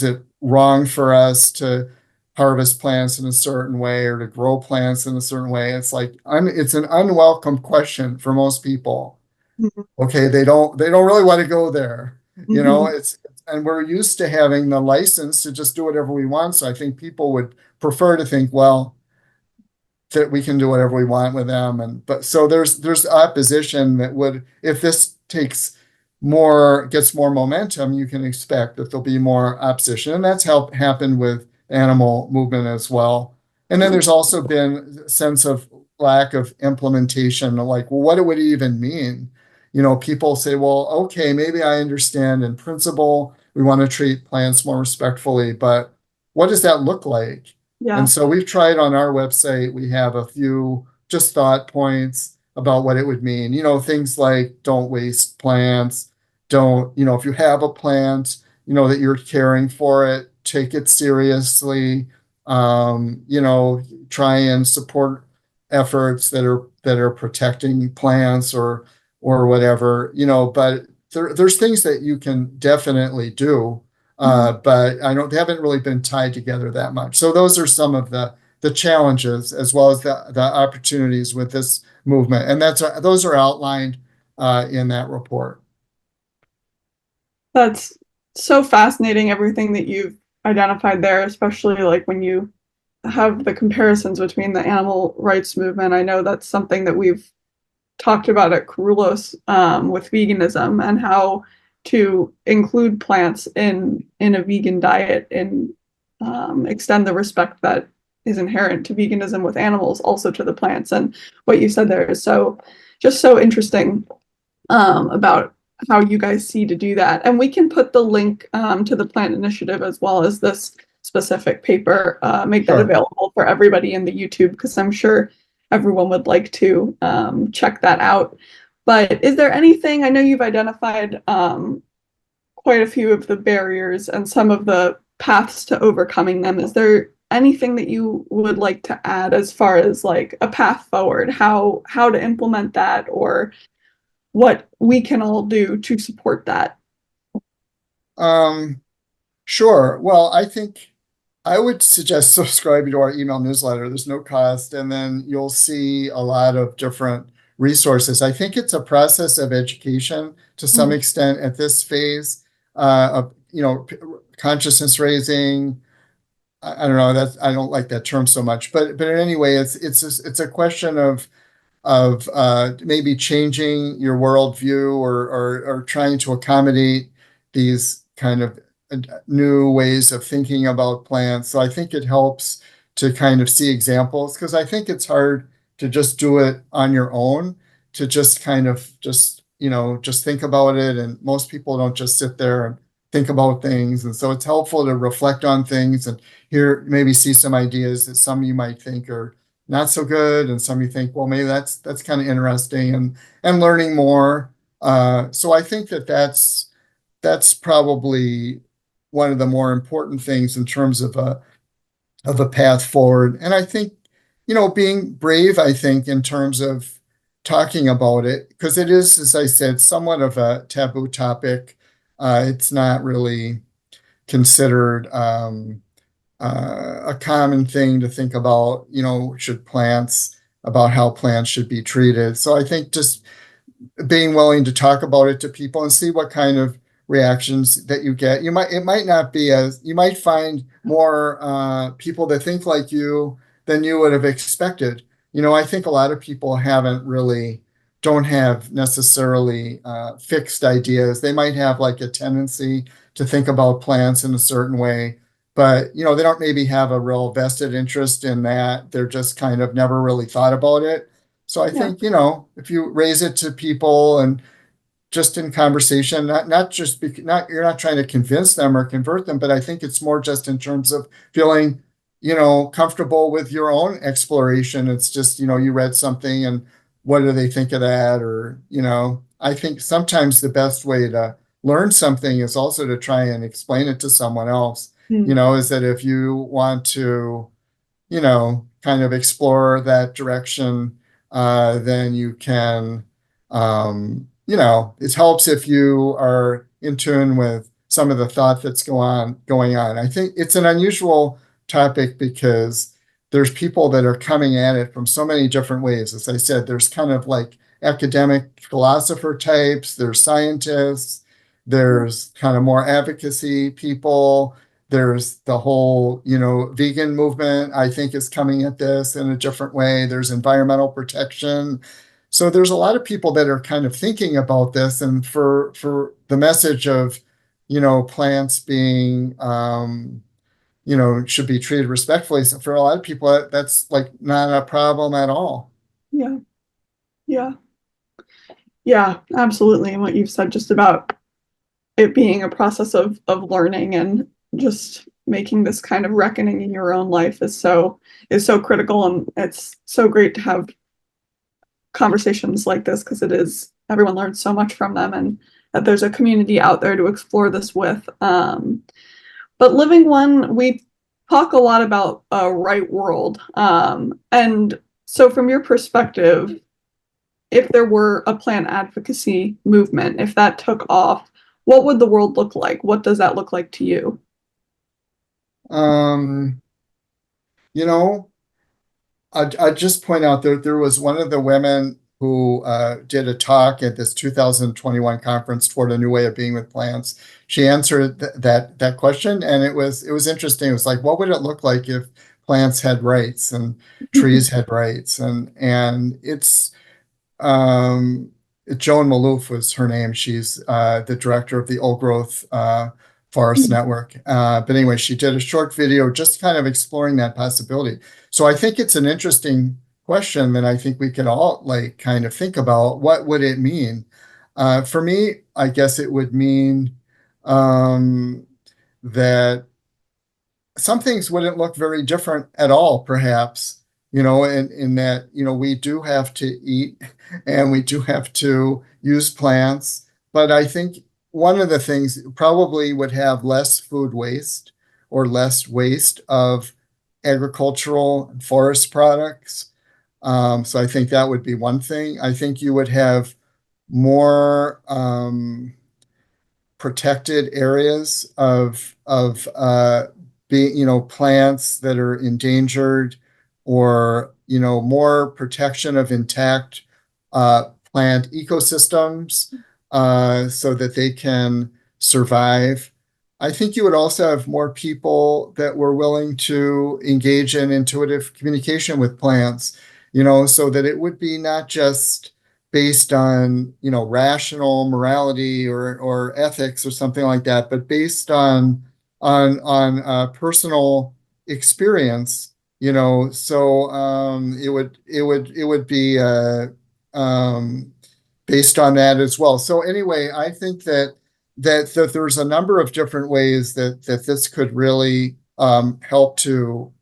it wrong for us to harvest plants in a certain way or to grow plants in a certain way? It's like it's an unwelcome question for most people. Mhm. Okay, they don't really want to go there. Mhm. It's and we're used to having the license to just do whatever we want. So I think people would prefer to think, well, that we can do whatever we want with them. But so there's opposition that would, if this gets more momentum, you can expect that there'll be more opposition. And that's happened with animal movement as well. And then there's also been a sense of lack of implementation, like, well, what would it even mean? People say, well, okay, maybe I understand in principle, we want to treat plants more respectfully, but what does that look like? And Yeah. so we've tried on our website, we have a few just thought points about what it would mean. Things like don't waste plants. Don't, if you have a plant, that you're caring for it, take it seriously. Try and support efforts that are protecting plants or whatever, but there's things that you can definitely do, Mhm. but they haven't really been tied together that much. So those are some of the challenges as well as the opportunities with this movement, and those are outlined in that report. That's so fascinating, everything that you've identified there, especially like when you have the comparisons between the animal rights movement. I know that's something that we've talked about at Kerulos, with veganism and how to include plants in a vegan diet and extend the respect that is inherent to veganism with animals also to the plants. And what you said there is so interesting, about how you guys see to do that. And we can put the link, to the plant initiative as well as this specific paper, make that Sure. available for everybody in the YouTube, because I'm sure everyone would like to, check that out. But is there anything, I know you've identified, quite a few of the barriers and some of the paths to overcoming them. Is there anything that you would like to add as far as like a path forward, how to implement that, or what we can all do to support that? Um, Sure. Well, I think I would suggest subscribing to our email newsletter. There's no cost, and then you'll see a lot of different resources. I think it's a process of education to some Mhm. extent at this phase, of consciousness raising, I don't know, that's, I don't like that term so much, but in any way, it's a question of maybe changing your worldview, or trying to accommodate these kind of new ways of thinking about plants. So I think it helps to kind of see examples, because I think it's hard to just do it on your own, to just kind of just think about it. And most people don't just sit there and think about things. And so it's helpful to reflect on things and hear, maybe see some ideas that some you might think are not so good, and some you think, well, maybe that's kind of interesting, and learning more. So I think that's probably one of the more important things in terms of a path forward. And I think, being brave, I think, in terms of talking about it, because it is, as I said, somewhat of a taboo topic. It's not really considered a common thing to think about, about how plants should be treated. So I think just being willing to talk about it to people and see what kind of reactions that you get. It might not be as, you might find more people that think like you than you would have expected. I think a lot of people don't have necessarily fixed ideas. They might have like a tendency to think about plants in a certain way, but they don't maybe have a real vested interest in that. They're just kind of never really thought about it. So I Yeah. think, if you raise it to people and just in conversation, not just not, you're not trying to convince them or convert them, but I think it's more just in terms of feeling, comfortable with your own exploration. It's just, you read something and what do they think of that? Or, I think sometimes the best way to learn something is also to try and explain it to someone else. Mm. Is that if you want to kind of explore that direction, then you can, it helps if you are in tune with some of the thought that's going on. I think it's an unusual topic because there's people that are coming at it from so many different ways. As I said, there's kind of like academic philosopher types, there's scientists, there's kind of more advocacy people. There's the whole, vegan movement, I think, is coming at this in a different way. There's environmental protection. So there's a lot of people that are kind of thinking about this. And for the message of, plants being, should be treated respectfully. So for a lot of people, that's like not a problem at all. Yeah. Yeah. Yeah, absolutely. And what you've said just about it being a process of learning and just making this kind of reckoning in your own life is so critical, and it's so great to have conversations like this because it is everyone learns so much from them, and that there's a community out there to explore this with. But Living One, we talk a lot about a right world, and so from your perspective, if there were a plant advocacy movement, if that took off, what would the world look like? What does that look like to you? Um, you know, I just point out there was one of the women who did a talk at this 2021 conference toward a new way of being with plants. She answered that question, and it was interesting. It was like, what would it look like if plants had rights and trees had rights? And it's um, Joan Maloof was her name. She's the director of the Old Growth Forest Network. But anyway, she did a short video just kind of exploring that possibility. So I think it's an interesting question that I think we could all like kind of think about. What would it mean? For me, I guess it would mean that some things wouldn't look very different at all, perhaps, in that, we do have to eat and we do have to use plants. But I think one of the things probably would have less food waste or less waste of agricultural and forest products. So I think that would be one thing. I think you would have more protected areas of being, plants that are endangered, or more protection of intact plant ecosystems so that they can survive. I think you would also have more people that were willing to engage in intuitive communication with plants, so that it would be not just based on, rational morality or ethics or something like that, but based on personal experience, so it would be um, based on that as well. So anyway, I think that there's a number of different ways that this could really help to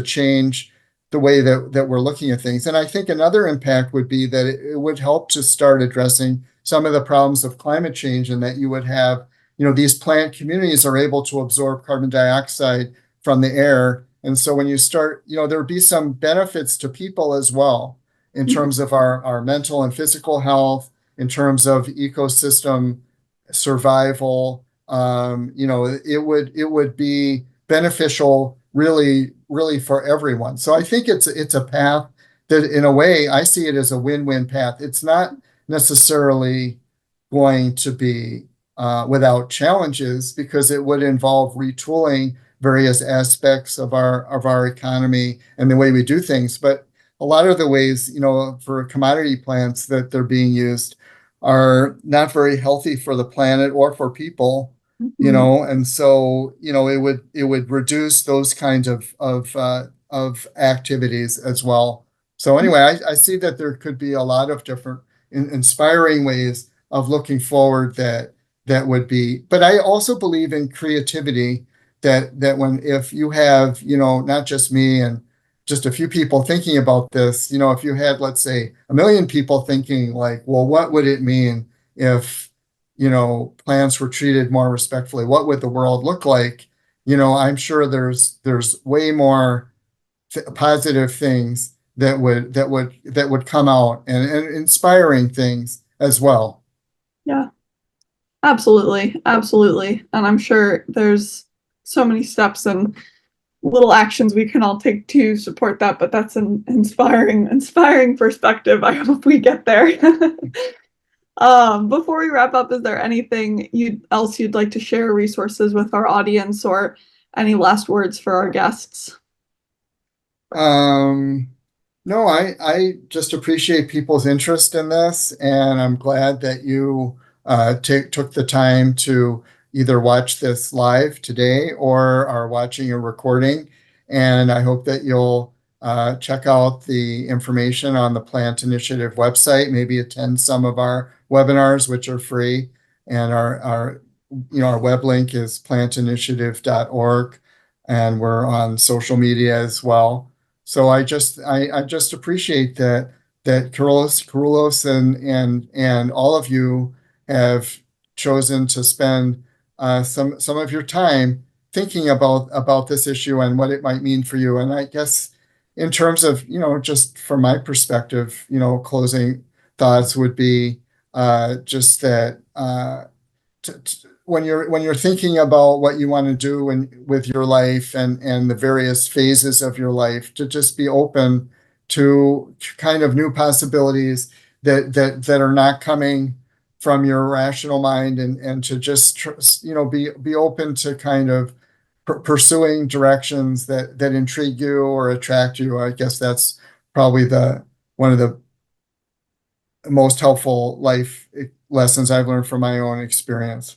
change the way that we're looking at things. And I think another impact would be that it would help to start addressing some of the problems of climate change, and that you would have, these plant communities are able to absorb carbon dioxide from the air. And so when you start, there would be some benefits to people as well in terms of our mental and physical health, in terms of ecosystem survival. It would be beneficial, really, really, for everyone. So I think it's a path that, in a way, I see it as a win-win path. It's not necessarily going to be without challenges, because it would involve retooling various aspects of our economy and the way we do things. But a lot of the ways, for commodity plants that they're being used are not very healthy for the planet or for people, Mhm. and so, it would reduce those kinds of activities as well. So anyway, I see that there could be a lot of different inspiring ways of looking forward that would be. But I also believe in creativity, that when, if you have, not just me and just a few people thinking about this, if you had, let's say, a million people thinking, like, well, what would it mean if, plants were treated more respectfully? What would the world look like? I'm sure there's way more positive things that would come out, and inspiring things as well. Yeah, absolutely. Absolutely. And I'm sure there's so many steps and little actions we can all take to support that, but that's an inspiring perspective. I hope we get there. Before we wrap up, is there anything else you'd like to share, resources with our audience, or any last words for our guests? Um, no, I just appreciate people's interest in this, and I'm glad that you took the time to either watch this live today or are watching a recording. And I hope that you'll check out the information on the Plant Initiative website, maybe attend some of our webinars, which are free. And our web link is plantinitiative.org, and we're on social media as well. So I just appreciate that Kerulos and all of you have chosen to spend some of your time thinking about this issue and what it might mean for you. And I guess, in terms of, just from my perspective, closing thoughts would be just that, when you're thinking about what you want to do with your life, and the various phases of your life, to just be open to kind of new possibilities that are not coming from your rational mind, and to just be open to kind of pursuing directions that intrigue you or attract you. I guess that's probably the one of the most helpful life lessons I've learned from my own experience.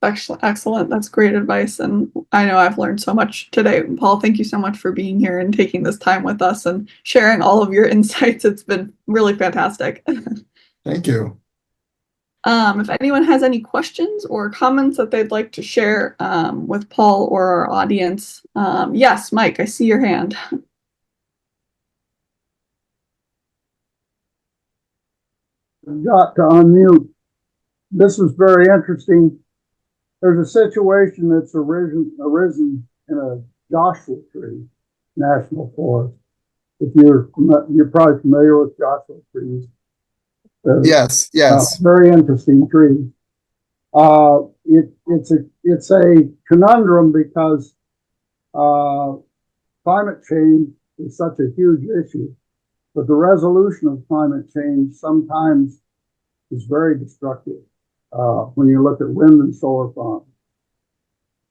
Excellent, excellent. That's great advice. And I know I've learned so much today. Paul, thank you so much for being here and taking this time with us and sharing all of your insights. It's been really fantastic. Thank you. If anyone has any questions or comments that they'd like to share with Paul or our audience, yes, Mike, I see your hand. Got to unmute. This is very interesting. There's a situation that's arisen in a Joshua Tree National Forest. If you're probably familiar with Joshua trees. Yes, yes. Very interesting tree. It's a conundrum because climate change is such a huge issue, but the resolution of climate change sometimes is very destructive. when you look at wind and solar farms.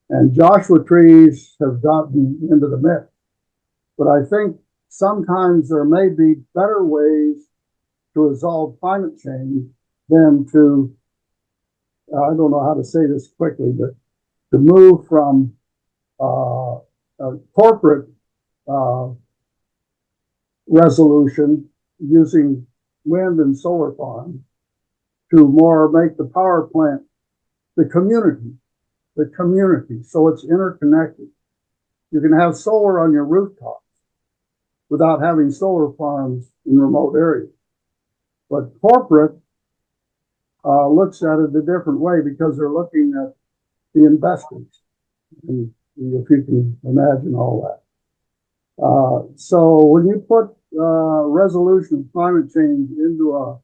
And Joshua trees have gotten into the mix. But I think sometimes there may be better ways to resolve climate change than to, I don't know how to say this quickly, but to move from a corporate resolution using wind and solar farms to more make the power plant the community. So it's interconnected. You can have solar on your rooftops without having solar farms in remote areas. But corporate looks at it a different way because they're looking at the investors, and if you can imagine all that. So when you put resolution of climate change into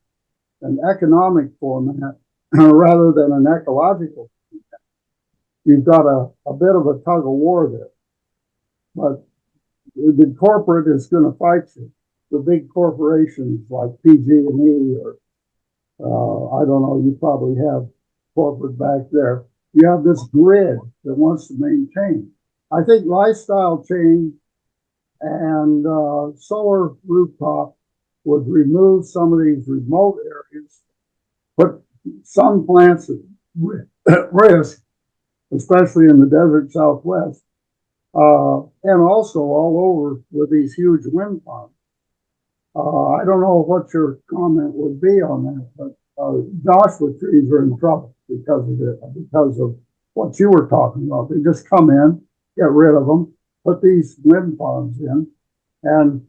an economic format rather than an ecological format, you've got a bit of a tug of war there. But the corporate is going to fight you. The big corporations like PG&E or I don't know, you probably have corporate back there. You have this grid that wants to maintain. I think lifestyle change and solar rooftop would remove some of these remote areas, put some plants at risk, especially in the desert Southwest, and also all over with these huge wind farms. I don't know what your comment would be on that, but Joshua trees are in trouble because of what you were talking about. They just come in, get rid of them, put these wind farms in, and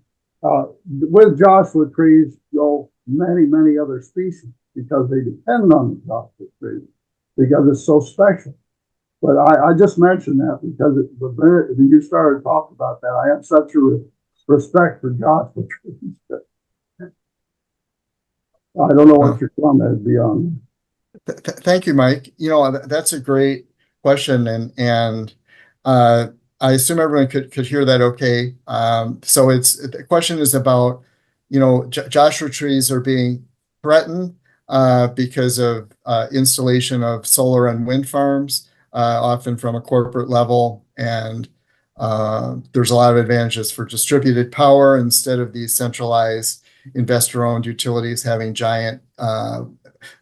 with Joshua trees go many other species because they depend on the Joshua trees because it's so special. But I just mentioned that because the minute you started talking about that, I have such a respect for Joshua trees. I don't know what your comment would be on. Thank you, Mike. That's a great question, and I assume everyone could hear that okay. So the question is about, Joshua trees are being threatened because of installation of solar and wind farms, often from a corporate level, and there's a lot of advantages for distributed power instead of these centralized investor-owned utilities having giant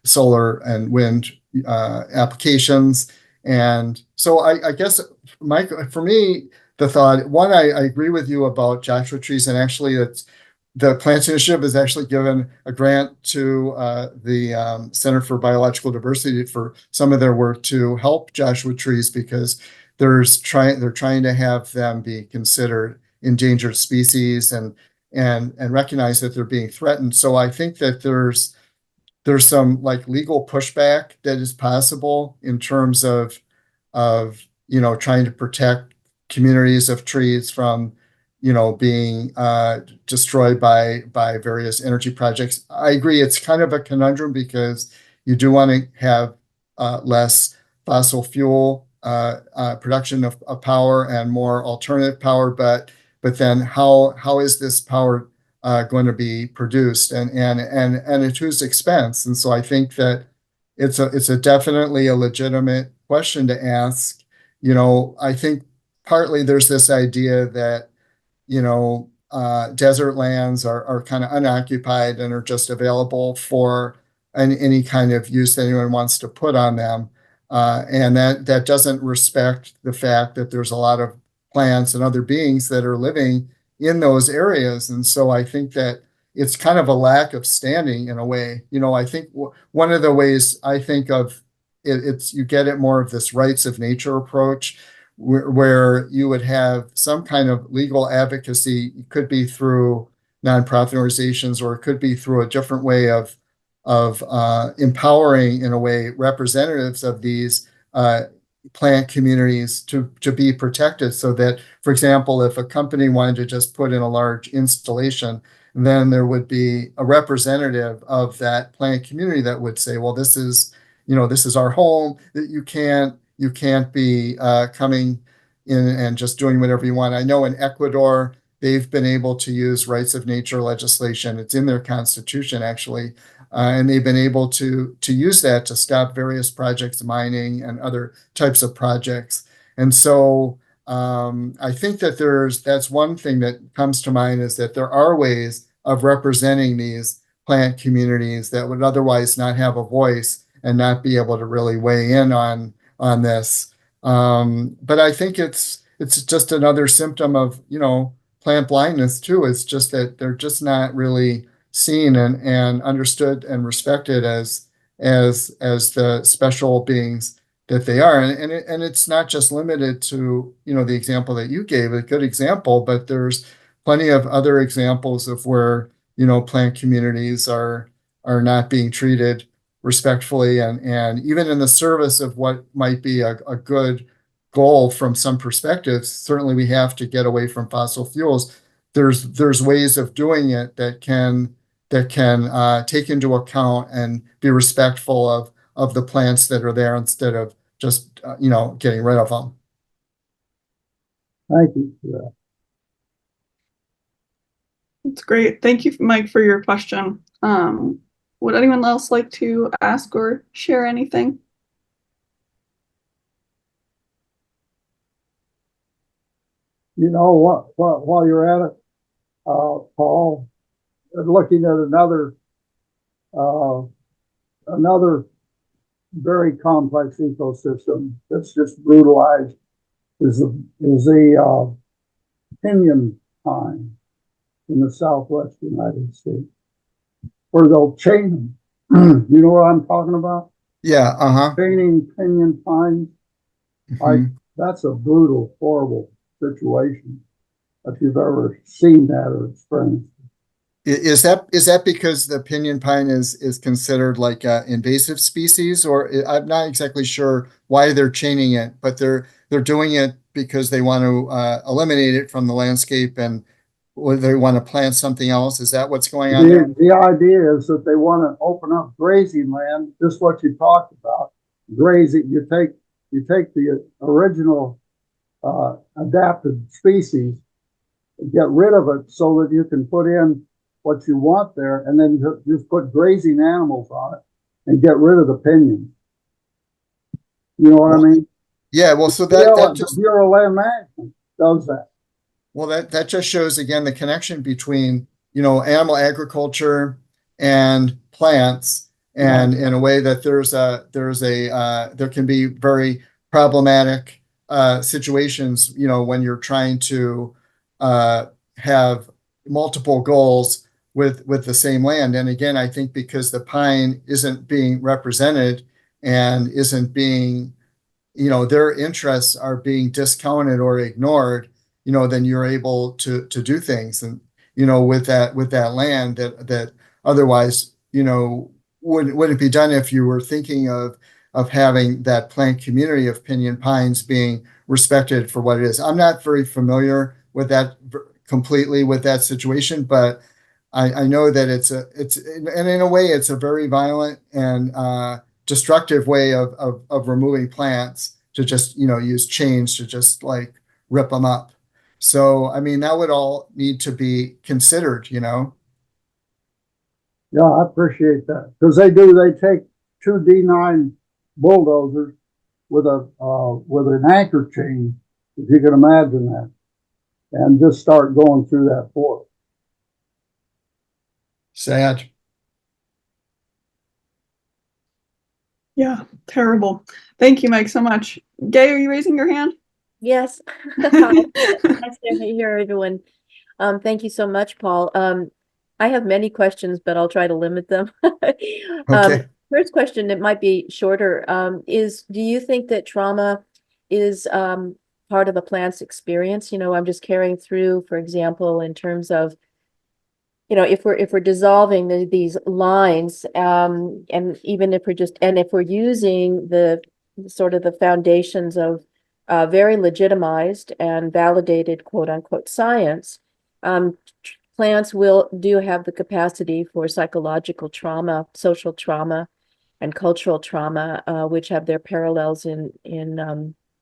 solar and wind applications. And so I guess, Mike, for me, the thought, one, I agree with you about Joshua trees, and actually the Plants Initiative has actually given a grant to the Center for Biological Diversity for some of their work to help Joshua trees because they're trying to have them be considered endangered species and recognize that they're being threatened. So I think that there's some like legal pushback that is possible in terms of trying to protect communities of trees from being destroyed by various energy projects. I agree, it's kind of a conundrum because you do want to have less fossil fuel production of power and more alternative power, but then how is this power going to be produced and at whose expense? And so I think that it's a definitely a legitimate question to ask. I think partly there's this idea that desert lands are kind of unoccupied and are just available for any kind of use that anyone wants to put on them. And that doesn't respect the fact that there's a lot of plants and other beings that are living in those areas. And so I think that it's kind of a lack of standing in a way. I think one of the ways I think of it's you get at more of this rights of nature approach where you would have some kind of legal advocacy. It could be through nonprofit organizations, or it could be through a different way of empowering, in a way, representatives of these plant communities to be protected, so that, for example, if a company wanted to just put in a large installation, then there would be a representative of that plant community that would say, well, this is our home, that you can't be coming in and just doing whatever you want. I know in Ecuador, they've been able to use rights of nature legislation. It's in their constitution, actually, and they've been able to use that to stop various projects, mining and other types of projects. And so I think that that's one thing that comes to mind, is that there are ways of representing these plant communities that would otherwise not have a voice and not be able to really weigh in on this. But I think it's just another symptom of, plant blindness too. It's just that they're just not really seen and understood and respected as the special beings that they are. And it's not just limited to, the example that you gave, a good example, but there's plenty of other examples of where, plant communities are not being treated respectfully, and even in the service of what might be a good goal from some perspectives. Certainly we have to get away from fossil fuels. There's ways of doing it that can take into account and be respectful of the plants that are there, instead of just getting rid of them. Thank you for that. That's great. Thank you, Mike, for your question. Would anyone else like to ask or share anything? While you're at it, Paul, looking at another very complex ecosystem that's just brutalized is the pinyon pine in the Southwest United States, where they'll chain them. You know what I'm talking about? Yeah. Chaining pinyon pines. That's a brutal, horrible situation. If you've ever seen that or experienced. Is that because the pinyon pine is considered like an invasive species, or I'm not exactly sure why they're chaining it, but they're doing it because they want to eliminate it from the landscape, and or they want to plant something else. Is that what's going on there? The idea is that they want to open up grazing land, just what you talked about. Grazing, you take the original adapted species, get rid of it so that you can put in what you want there, and then just put grazing animals on it and get rid of the pinions. You know what I mean? Yeah, well, so that just Bureau of Land Management does that. Well, that just shows again the connection between, animal agriculture and plants, and in a way that there can be very problematic situations, when you're trying to have multiple goals with the same land. And again, I think because the pine isn't being represented and isn't being, their interests are being discounted or ignored, then you're able to do things, and with that land that otherwise wouldn't be done if you were thinking of having that plant community of pinyon pines being respected for what it is. I'm not very familiar with that completely with that situation, but I know that and in a way it's a very violent and destructive way of removing plants, to just use chains to just like rip them up. So I mean, that would all need to be considered. Yeah, I appreciate that, because they take two D9 bulldozers with an anchor chain, if you can imagine that, and just start going through that forest. Sad. Yeah, terrible. Thank you, Mike, so much. Gay, are you raising your hand? Yes. Nice to hear everyone. Thank you so much, Paul. I have many questions, but I'll try to limit them. Okay. First question, it might be shorter, is do you think that trauma is part of a plant's experience? I'm just carrying through, for example, in terms of, if we're dissolving these lines, and even if we're using the sort of the foundations of very legitimized and validated quote unquote science, plants do have the capacity for psychological trauma, social trauma, and cultural trauma, which have their parallels in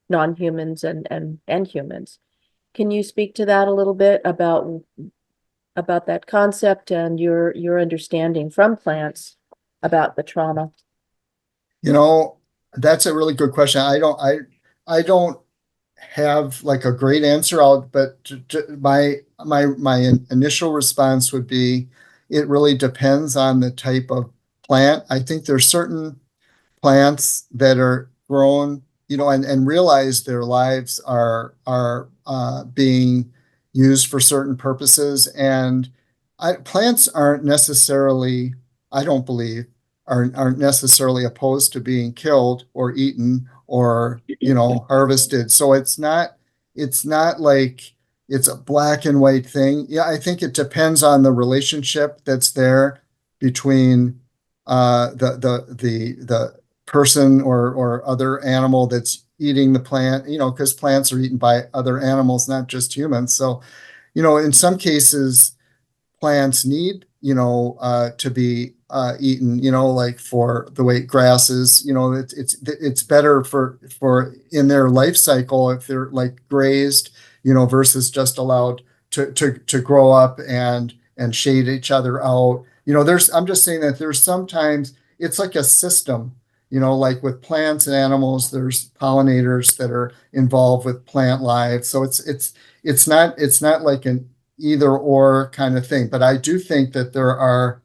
non-humans and humans. Can you speak to that a little bit about that concept and your understanding from plants about the trauma? You know, that's a really good question. I don't have like a great answer out, but my initial response would be it really depends on the type of plant. I think there's certain plants that are grown, and realize their lives are being used for certain purposes. And plants aren't necessarily, I don't believe, aren't necessarily opposed to being killed or eaten or harvested. So it's not like it's a black and white thing. Yeah, I think it depends on the relationship that's there between the person or other animal that's eating the plant, because plants are eaten by other animals, not just humans. So, in some cases, plants need, to be eaten, like for the way grasses, it's better for in their life cycle if they're like grazed, versus just allowed to grow up and shade each other out. I'm just saying that there's sometimes it's like a system, like with plants and animals, there's pollinators that are involved with plant life. So it's not like an either or kind of thing. But I do think that there are,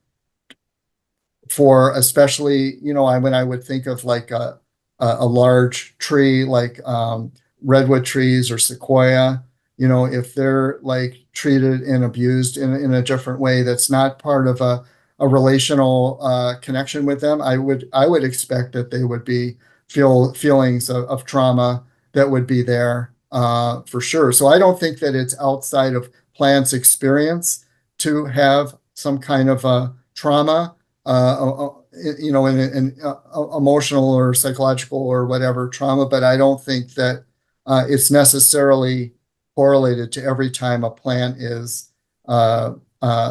for especially, when I would think of like a large tree like redwood trees or sequoia, if they're like treated and abused in a different way that's not part of a relational connection with them, I would expect that they would be feelings of trauma that would be there for sure. So I don't think that it's outside of plants' experience to have some kind of a trauma, emotional or psychological or whatever trauma, but I don't think that it's necessarily correlated to every time a plant is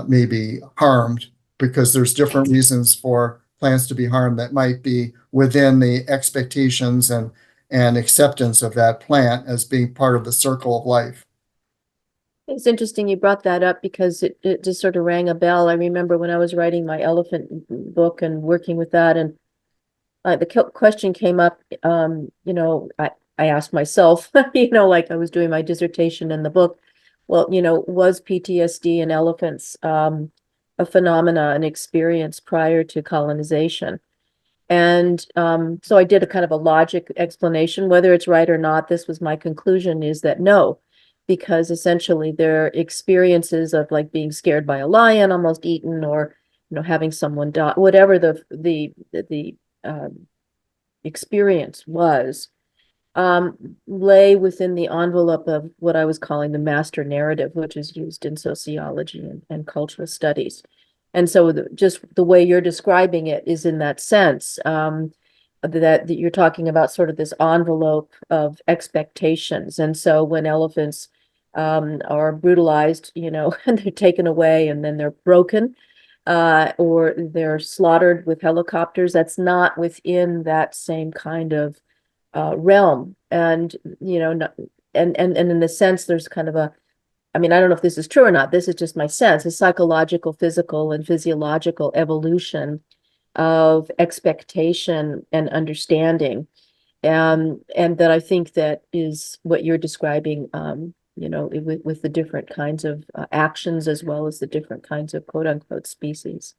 maybe harmed, because there's different reasons for plants to be harmed that might be within the expectations and acceptance of that plant as being part of the circle of life. It's interesting you brought that up because it just sort of rang a bell. I remember when I was writing my elephant book and working with that, and the question came up, I asked myself, like I was doing my dissertation in the book, well, was PTSD in elephants a phenomena, an experience prior to colonization? And so I did a kind of a logic explanation, whether it's right or not. This was my conclusion, is that no, because essentially their experiences of like being scared by a lion, almost eaten, or having someone die, whatever the experience was, lay within the envelope of what I was calling the master narrative, which is used in sociology and cultural studies. And so just the way you're describing it is in that sense, that you're talking about sort of this envelope of expectations. And so when elephants are brutalized, and they're taken away and then they're broken, or they're slaughtered with helicopters, that's not within that same kind of realm. And and in the sense, there's kind of I don't know if this is true or not, this is just my sense, a psychological, physical, and physiological evolution of expectation and understanding. And that I think that is what you're describing, with the different kinds of actions, as well as the different kinds of quote unquote species.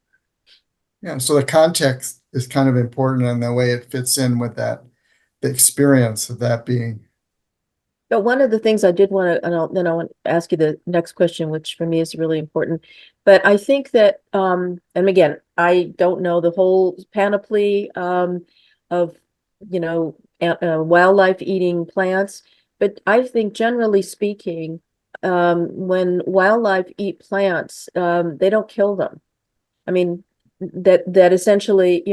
Yeah, so the context is kind of important in the way it fits in with the experience of that being. But one of the things I did want to, then I want to ask you the next question, which for me is really important. But I think that, and again, I don't know the whole panoply of, wildlife eating plants, but I think generally speaking, when wildlife eat plants, they don't kill them. I mean, that essentially,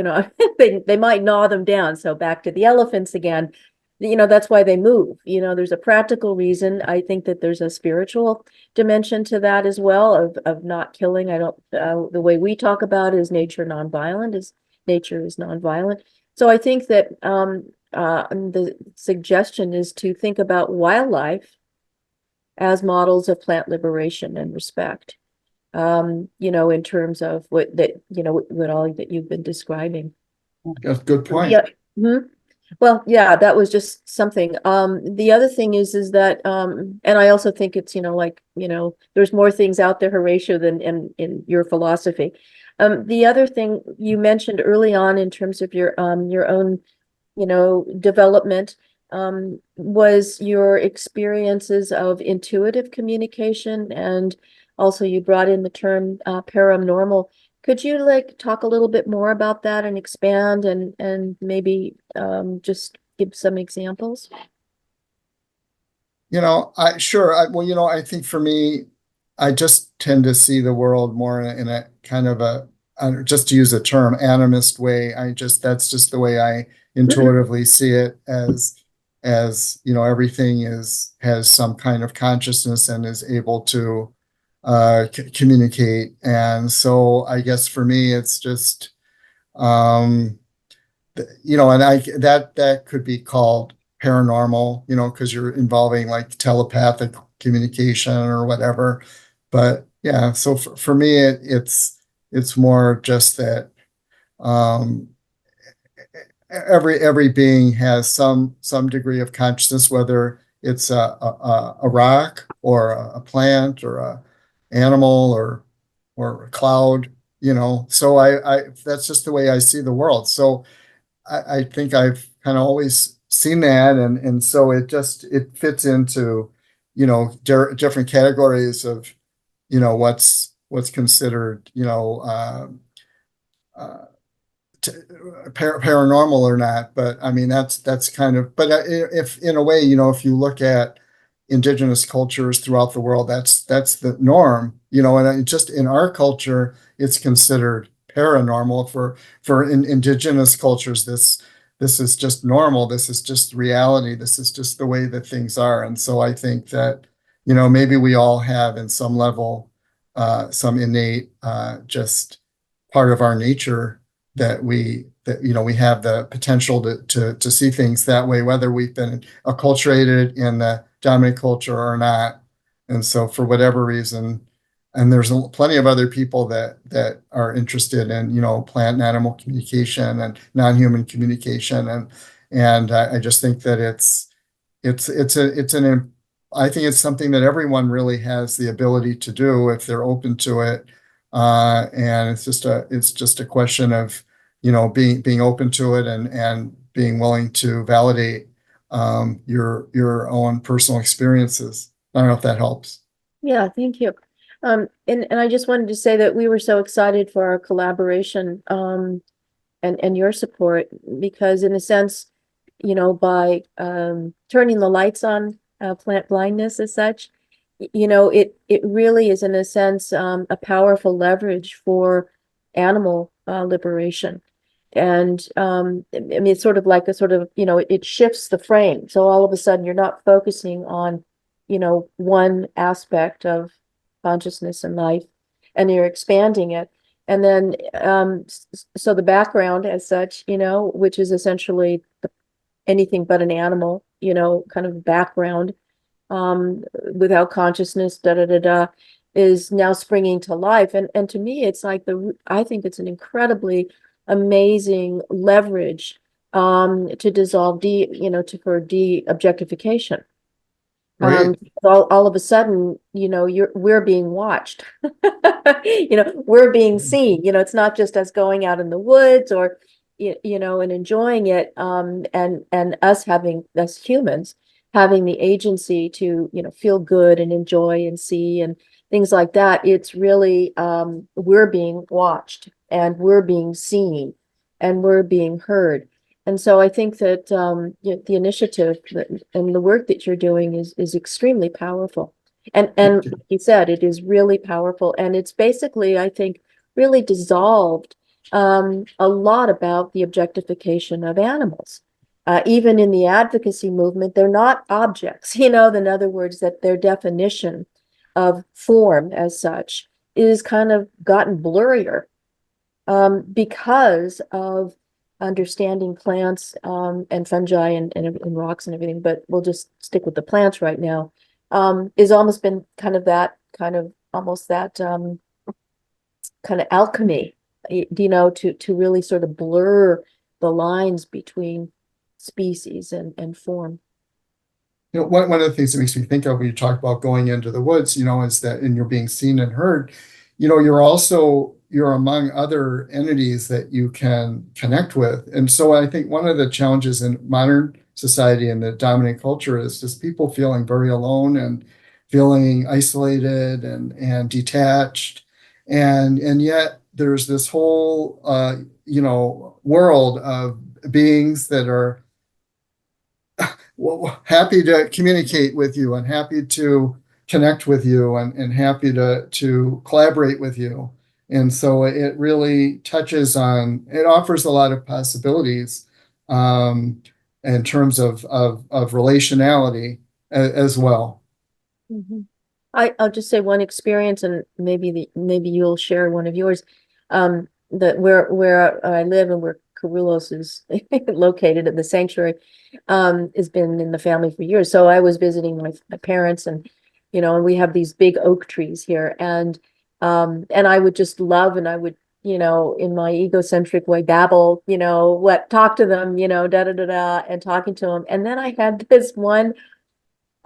they might gnaw them down. So back to the elephants again, that's why they move. There's a practical reason. I think that there's a spiritual dimension to that as well, of not killing. I don't, the way we talk about it is nature nature is nonviolent. So I think that the suggestion is to think about wildlife as models of plant liberation and respect. you know, in terms of what that, you know, what all that you've been describing. Good point. Yeah. Mhm. Well, yeah, that was just something. The other thing is that, and I also think it's, you know, like, you know, there's more things out there, Horatio, than in your philosophy. The other thing you mentioned early on in terms of your own, you know, development, was your experiences of intuitive communication, and also you brought in the term paranormal. Could you like talk a little bit more about that and expand and maybe just give some examples? You know, well, you know, I think for me, I just tend to see the world more in a kind of a, just to use a term, animist way. That's just the way I intuitively see it, as, you know, everything has some kind of consciousness and is able to communicate. And so I guess for me, it's just, um, you know, and that could be called paranormal, you know, because you're involving like telepathic communication or whatever. But yeah, so for me, it's more just that, um, every being has some degree of consciousness, whether it's a rock or a plant or a animal or a cloud, you know. So I that's just the way I see the world. So I think I've kind of always seen that, and so it fits into, you know, different categories of, you know, what's considered, you know, uh, paranormal or not. But I mean, that's kind of, but if in a way, you know, if you look at indigenous cultures throughout the world, that's the norm, you know. And just in our culture, it's considered paranormal. For indigenous cultures, this is just normal. This is just reality. This is just the way that things are. And so I think that, you know, maybe we all have in some level, some innate, just part of our nature that you know, we have the potential to see things that way, whether we've been acculturated in the dominant culture or not. And so for whatever reason, and there's plenty of other people that are interested in, you know, plant and animal communication and non-human communication, and I just think that it's an I think it's something that everyone really has the ability to do if they're open to it. And it's just a question of, you know, being open to it and being willing to validate your own personal experiences. I don't know if that helps. Yeah, thank you. And I just wanted to say that we were so excited for our collaboration, and your support, because in a sense, you know, by turning the lights on plant blindness as such, you know, it really is in a sense a powerful leverage for animal liberation. And I mean, it's sort of like a sort of, you know, it shifts the frame. So all of a sudden you're not focusing on, you know, one aspect of consciousness and life, and you're expanding it. And then, so the background as such, you know, which is essentially anything but an animal, you know, kind of background, without consciousness, da da da da, is now springing to life. And to me, it's like I think it's an incredibly amazing leverage, to dissolve you know, for de-objectification. Great. All of a sudden, you know, we're being watched. You know, we're being seen. You know, it's not just us going out in the woods or, you know, and enjoying it, and us humans having the agency to, you know, feel good and enjoy and see and things like that. It's really, we're being watched and we're being seen and we're being heard. And so I think that, you know, the initiative and the work that you're doing is extremely powerful. And like you said, it is really powerful. And it's basically, I think, really dissolved a lot about the objectification of animals. Even in the advocacy movement, they're not objects, you know, in other words, that their definition of form as such is kind of gotten blurrier, because of understanding plants, and fungi and rocks and everything, but we'll just stick with the plants right now, is almost been kind of almost that kind of alchemy, you know, to really sort of blur the lines between species and form. You know, one of the things that makes me think of when you talk about going into the woods, you know, is that, and you're being seen and heard, you know, you're among other entities that you can connect with. And so I think one of the challenges in modern society and the dominant culture is just people feeling very alone and feeling isolated and detached. And yet there's this whole, you know, world of beings that are happy to communicate with you and happy to connect with you and happy to collaborate with you. And so it really it offers a lot of possibilities in terms of relationality as well. Mhm. I'll just say one experience, and maybe you'll share one of yours. That where I live and where Kerulos is located at the sanctuary, has been in the family for years. So I was visiting my parents, and you know, and we have these big oak trees here, and I would just love, and I would, you know, in my egocentric way, babble, you know, talk to them, you know, da da da da, and talking to them, and then I had this one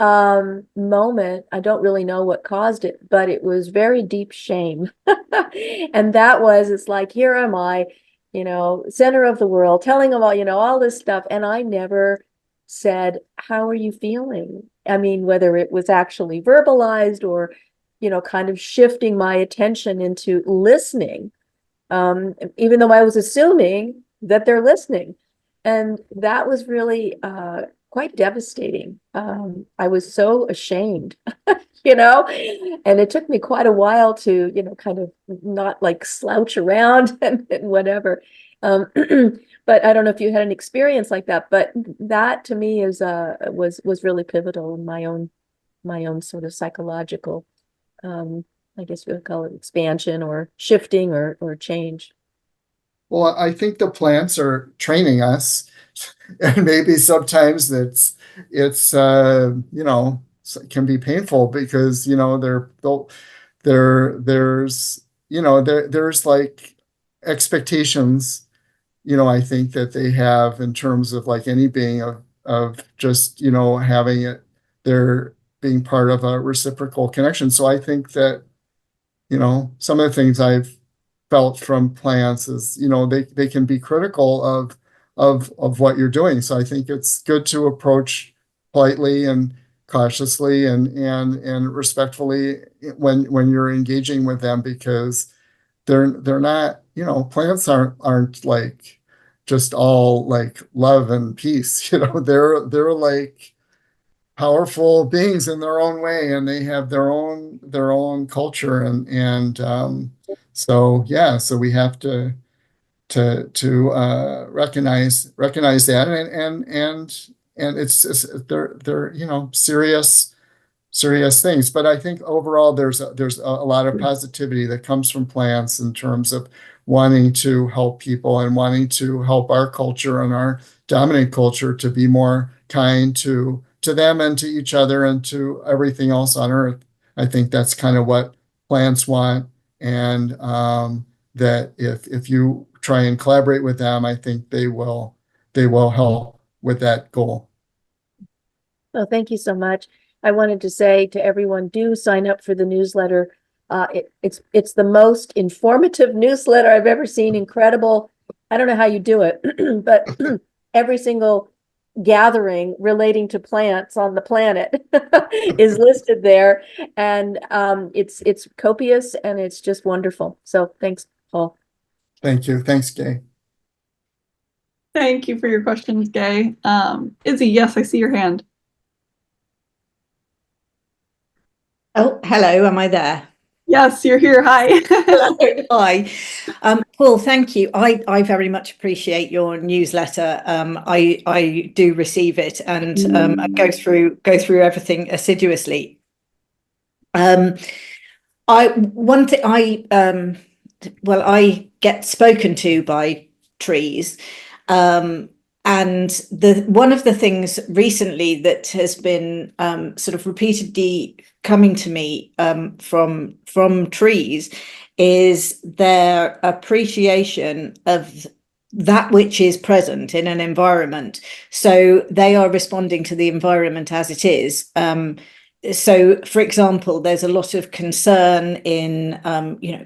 moment. I don't really know what caused it, but it was very deep shame. And that was, it's like, here am I, you know, center of the world, telling them all, you know, all this stuff, and I never said, how are you feeling? I mean, whether it was actually verbalized or, you know, kind of shifting my attention into listening, even though I was assuming that they're listening. And that was really quite devastating. I was so ashamed, you know, and it took me quite a while to, you know, kind of not like slouch around and whatever. But I don't know if you had an experience like that, but that to me was really pivotal in my own sort of psychological, I guess we would call it expansion or shifting or change. Well, I think the plants are training us, and maybe sometimes it's you know, can be painful because you know there's you know there's like expectations, you know, I think that they have in terms of like any being of just, you know, having it, they're being part of a reciprocal connection. So I think that, you know, some of the things I've felt from plants is, you know, they can be critical of what you're doing. So I think it's good to approach politely and cautiously and respectfully when you're engaging with them, because they're not, you know, plants aren't like just all like love and peace. You know, they're like powerful beings in their own way, and they have their own culture, and so yeah, so we have to recognize that, and it's they're you know serious things. But I think overall there's a lot of positivity that comes from plants in terms of wanting to help people and wanting to help our culture and our dominant culture to be more kind to them and to each other and to everything else on earth. I think that's kind of what plants want, and that if you try and collaborate with them, I think they will help with that goal. Oh, thank you so much. I wanted to say to everyone, do sign up for the newsletter. It's the most informative newsletter I've ever seen. Incredible. I don't know how you do it, but every single gathering relating to plants on the planet is listed there, and it's copious and it's just wonderful. So thanks, Paul. Thank you. Thanks, Gay. Thank you for your questions, Gay. Izzy, yes, I see your hand. Oh, hello, am I there? Yes, you're here. Hi. Hello, hi. Paul, thank you. I very much appreciate your newsletter. I do receive it and go through everything assiduously. One thing I get spoken to by trees, And one of the things recently that has been sort of repeatedly coming to me from trees is their appreciation of that which is present in an environment. So they are responding to the environment as it is. So, for example, there's a lot of concern in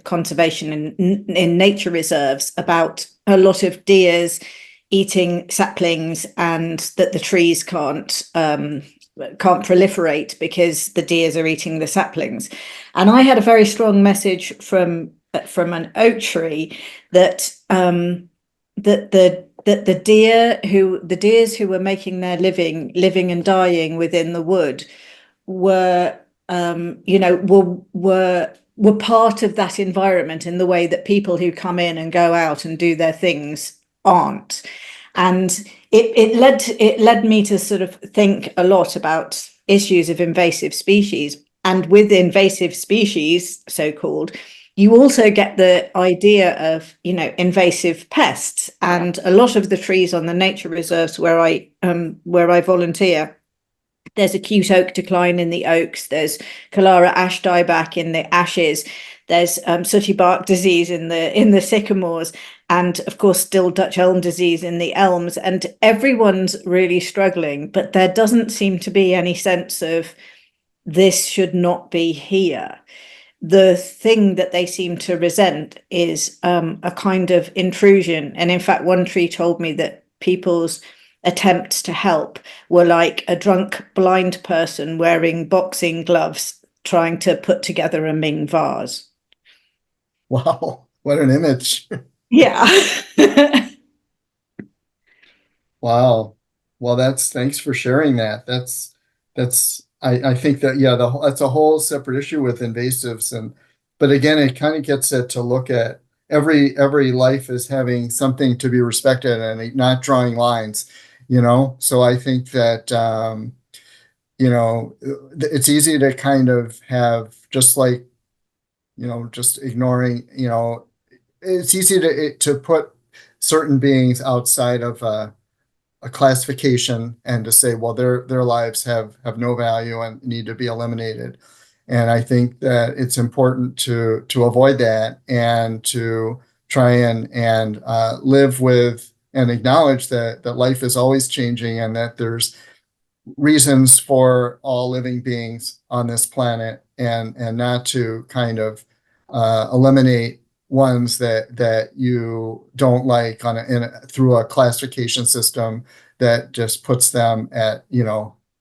conservation in nature reserves about a lot of deers eating saplings, and that the trees can't proliferate because the deers are eating the saplings. And I had a very strong message from an oak tree that the deers who were making their living and dying within the wood were part of that environment in the way that people who come in and go out and do their things aren't. And it led me to sort of think a lot about issues of invasive species. And with invasive species, so-called, you also get the idea of, invasive pests. And a lot of the trees on the nature reserves where I volunteer, there's acute oak decline in the oaks, there's Callara ash dieback in the ashes, there's sooty bark disease in the sycamores, and of course still Dutch elm disease in the elms, and everyone's really struggling, but there doesn't seem to be any sense of this should not be here. The thing that they seem to resent is a kind of intrusion. And in fact, one tree told me that people's attempts to help were like a drunk blind person wearing boxing gloves trying to put together a Ming vase. Wow, what an image. Yeah. Wow. Well, thanks for sharing that. I think that, yeah, that's a whole separate issue with invasives. But again, it kind of gets it to look at every life as having something to be respected and not drawing lines, So I think that, it's easy to kind of have just like, just ignoring, it's easy to put certain beings outside of a classification and to say, well, their lives have no value and need to be eliminated. And I think that it's important to avoid that and to try and live with and acknowledge that life is always changing and that there's reasons for all living beings on this planet, and not to kind of eliminate ones that you don't like through a classification system that just puts them at,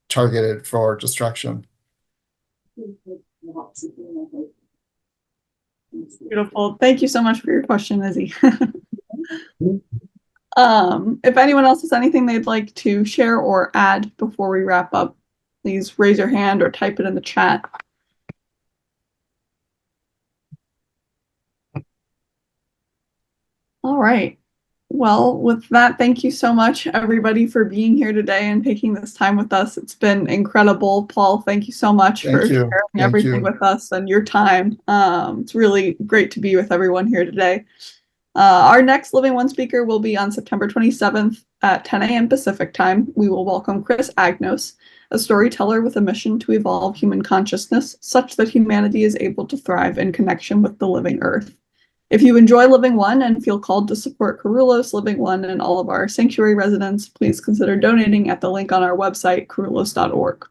targeted for destruction. Beautiful. Thank you so much for your question, Izzy. If anyone else has anything they'd like to share or add before we wrap up, please raise your hand or type it in the chat. All right. Well, with that, thank you so much, everybody, for being here today and taking this time with us. It's been incredible. Paul, thank you so much for sharing everything with us and your time. It's really great to be with everyone here today. Our next Living One speaker will be on September 27th at 10 a.m. Pacific time. We will welcome Chris Agnos, a storyteller with a mission to evolve human consciousness such that humanity is able to thrive in connection with the living earth. If you enjoy Living One and feel called to support Kerulos, Living One, and all of our sanctuary residents, please consider donating at the link on our website, kerulos.org.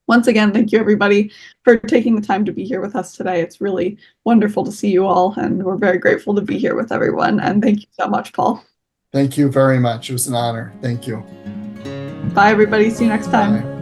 Once again, thank you, everybody, for taking the time to be here with us today. It's really wonderful to see you all, and we're very grateful to be here with everyone. And thank you so much, Paul. Thank you very much. It was an honor. Thank you. Bye, everybody. See you next time. Bye.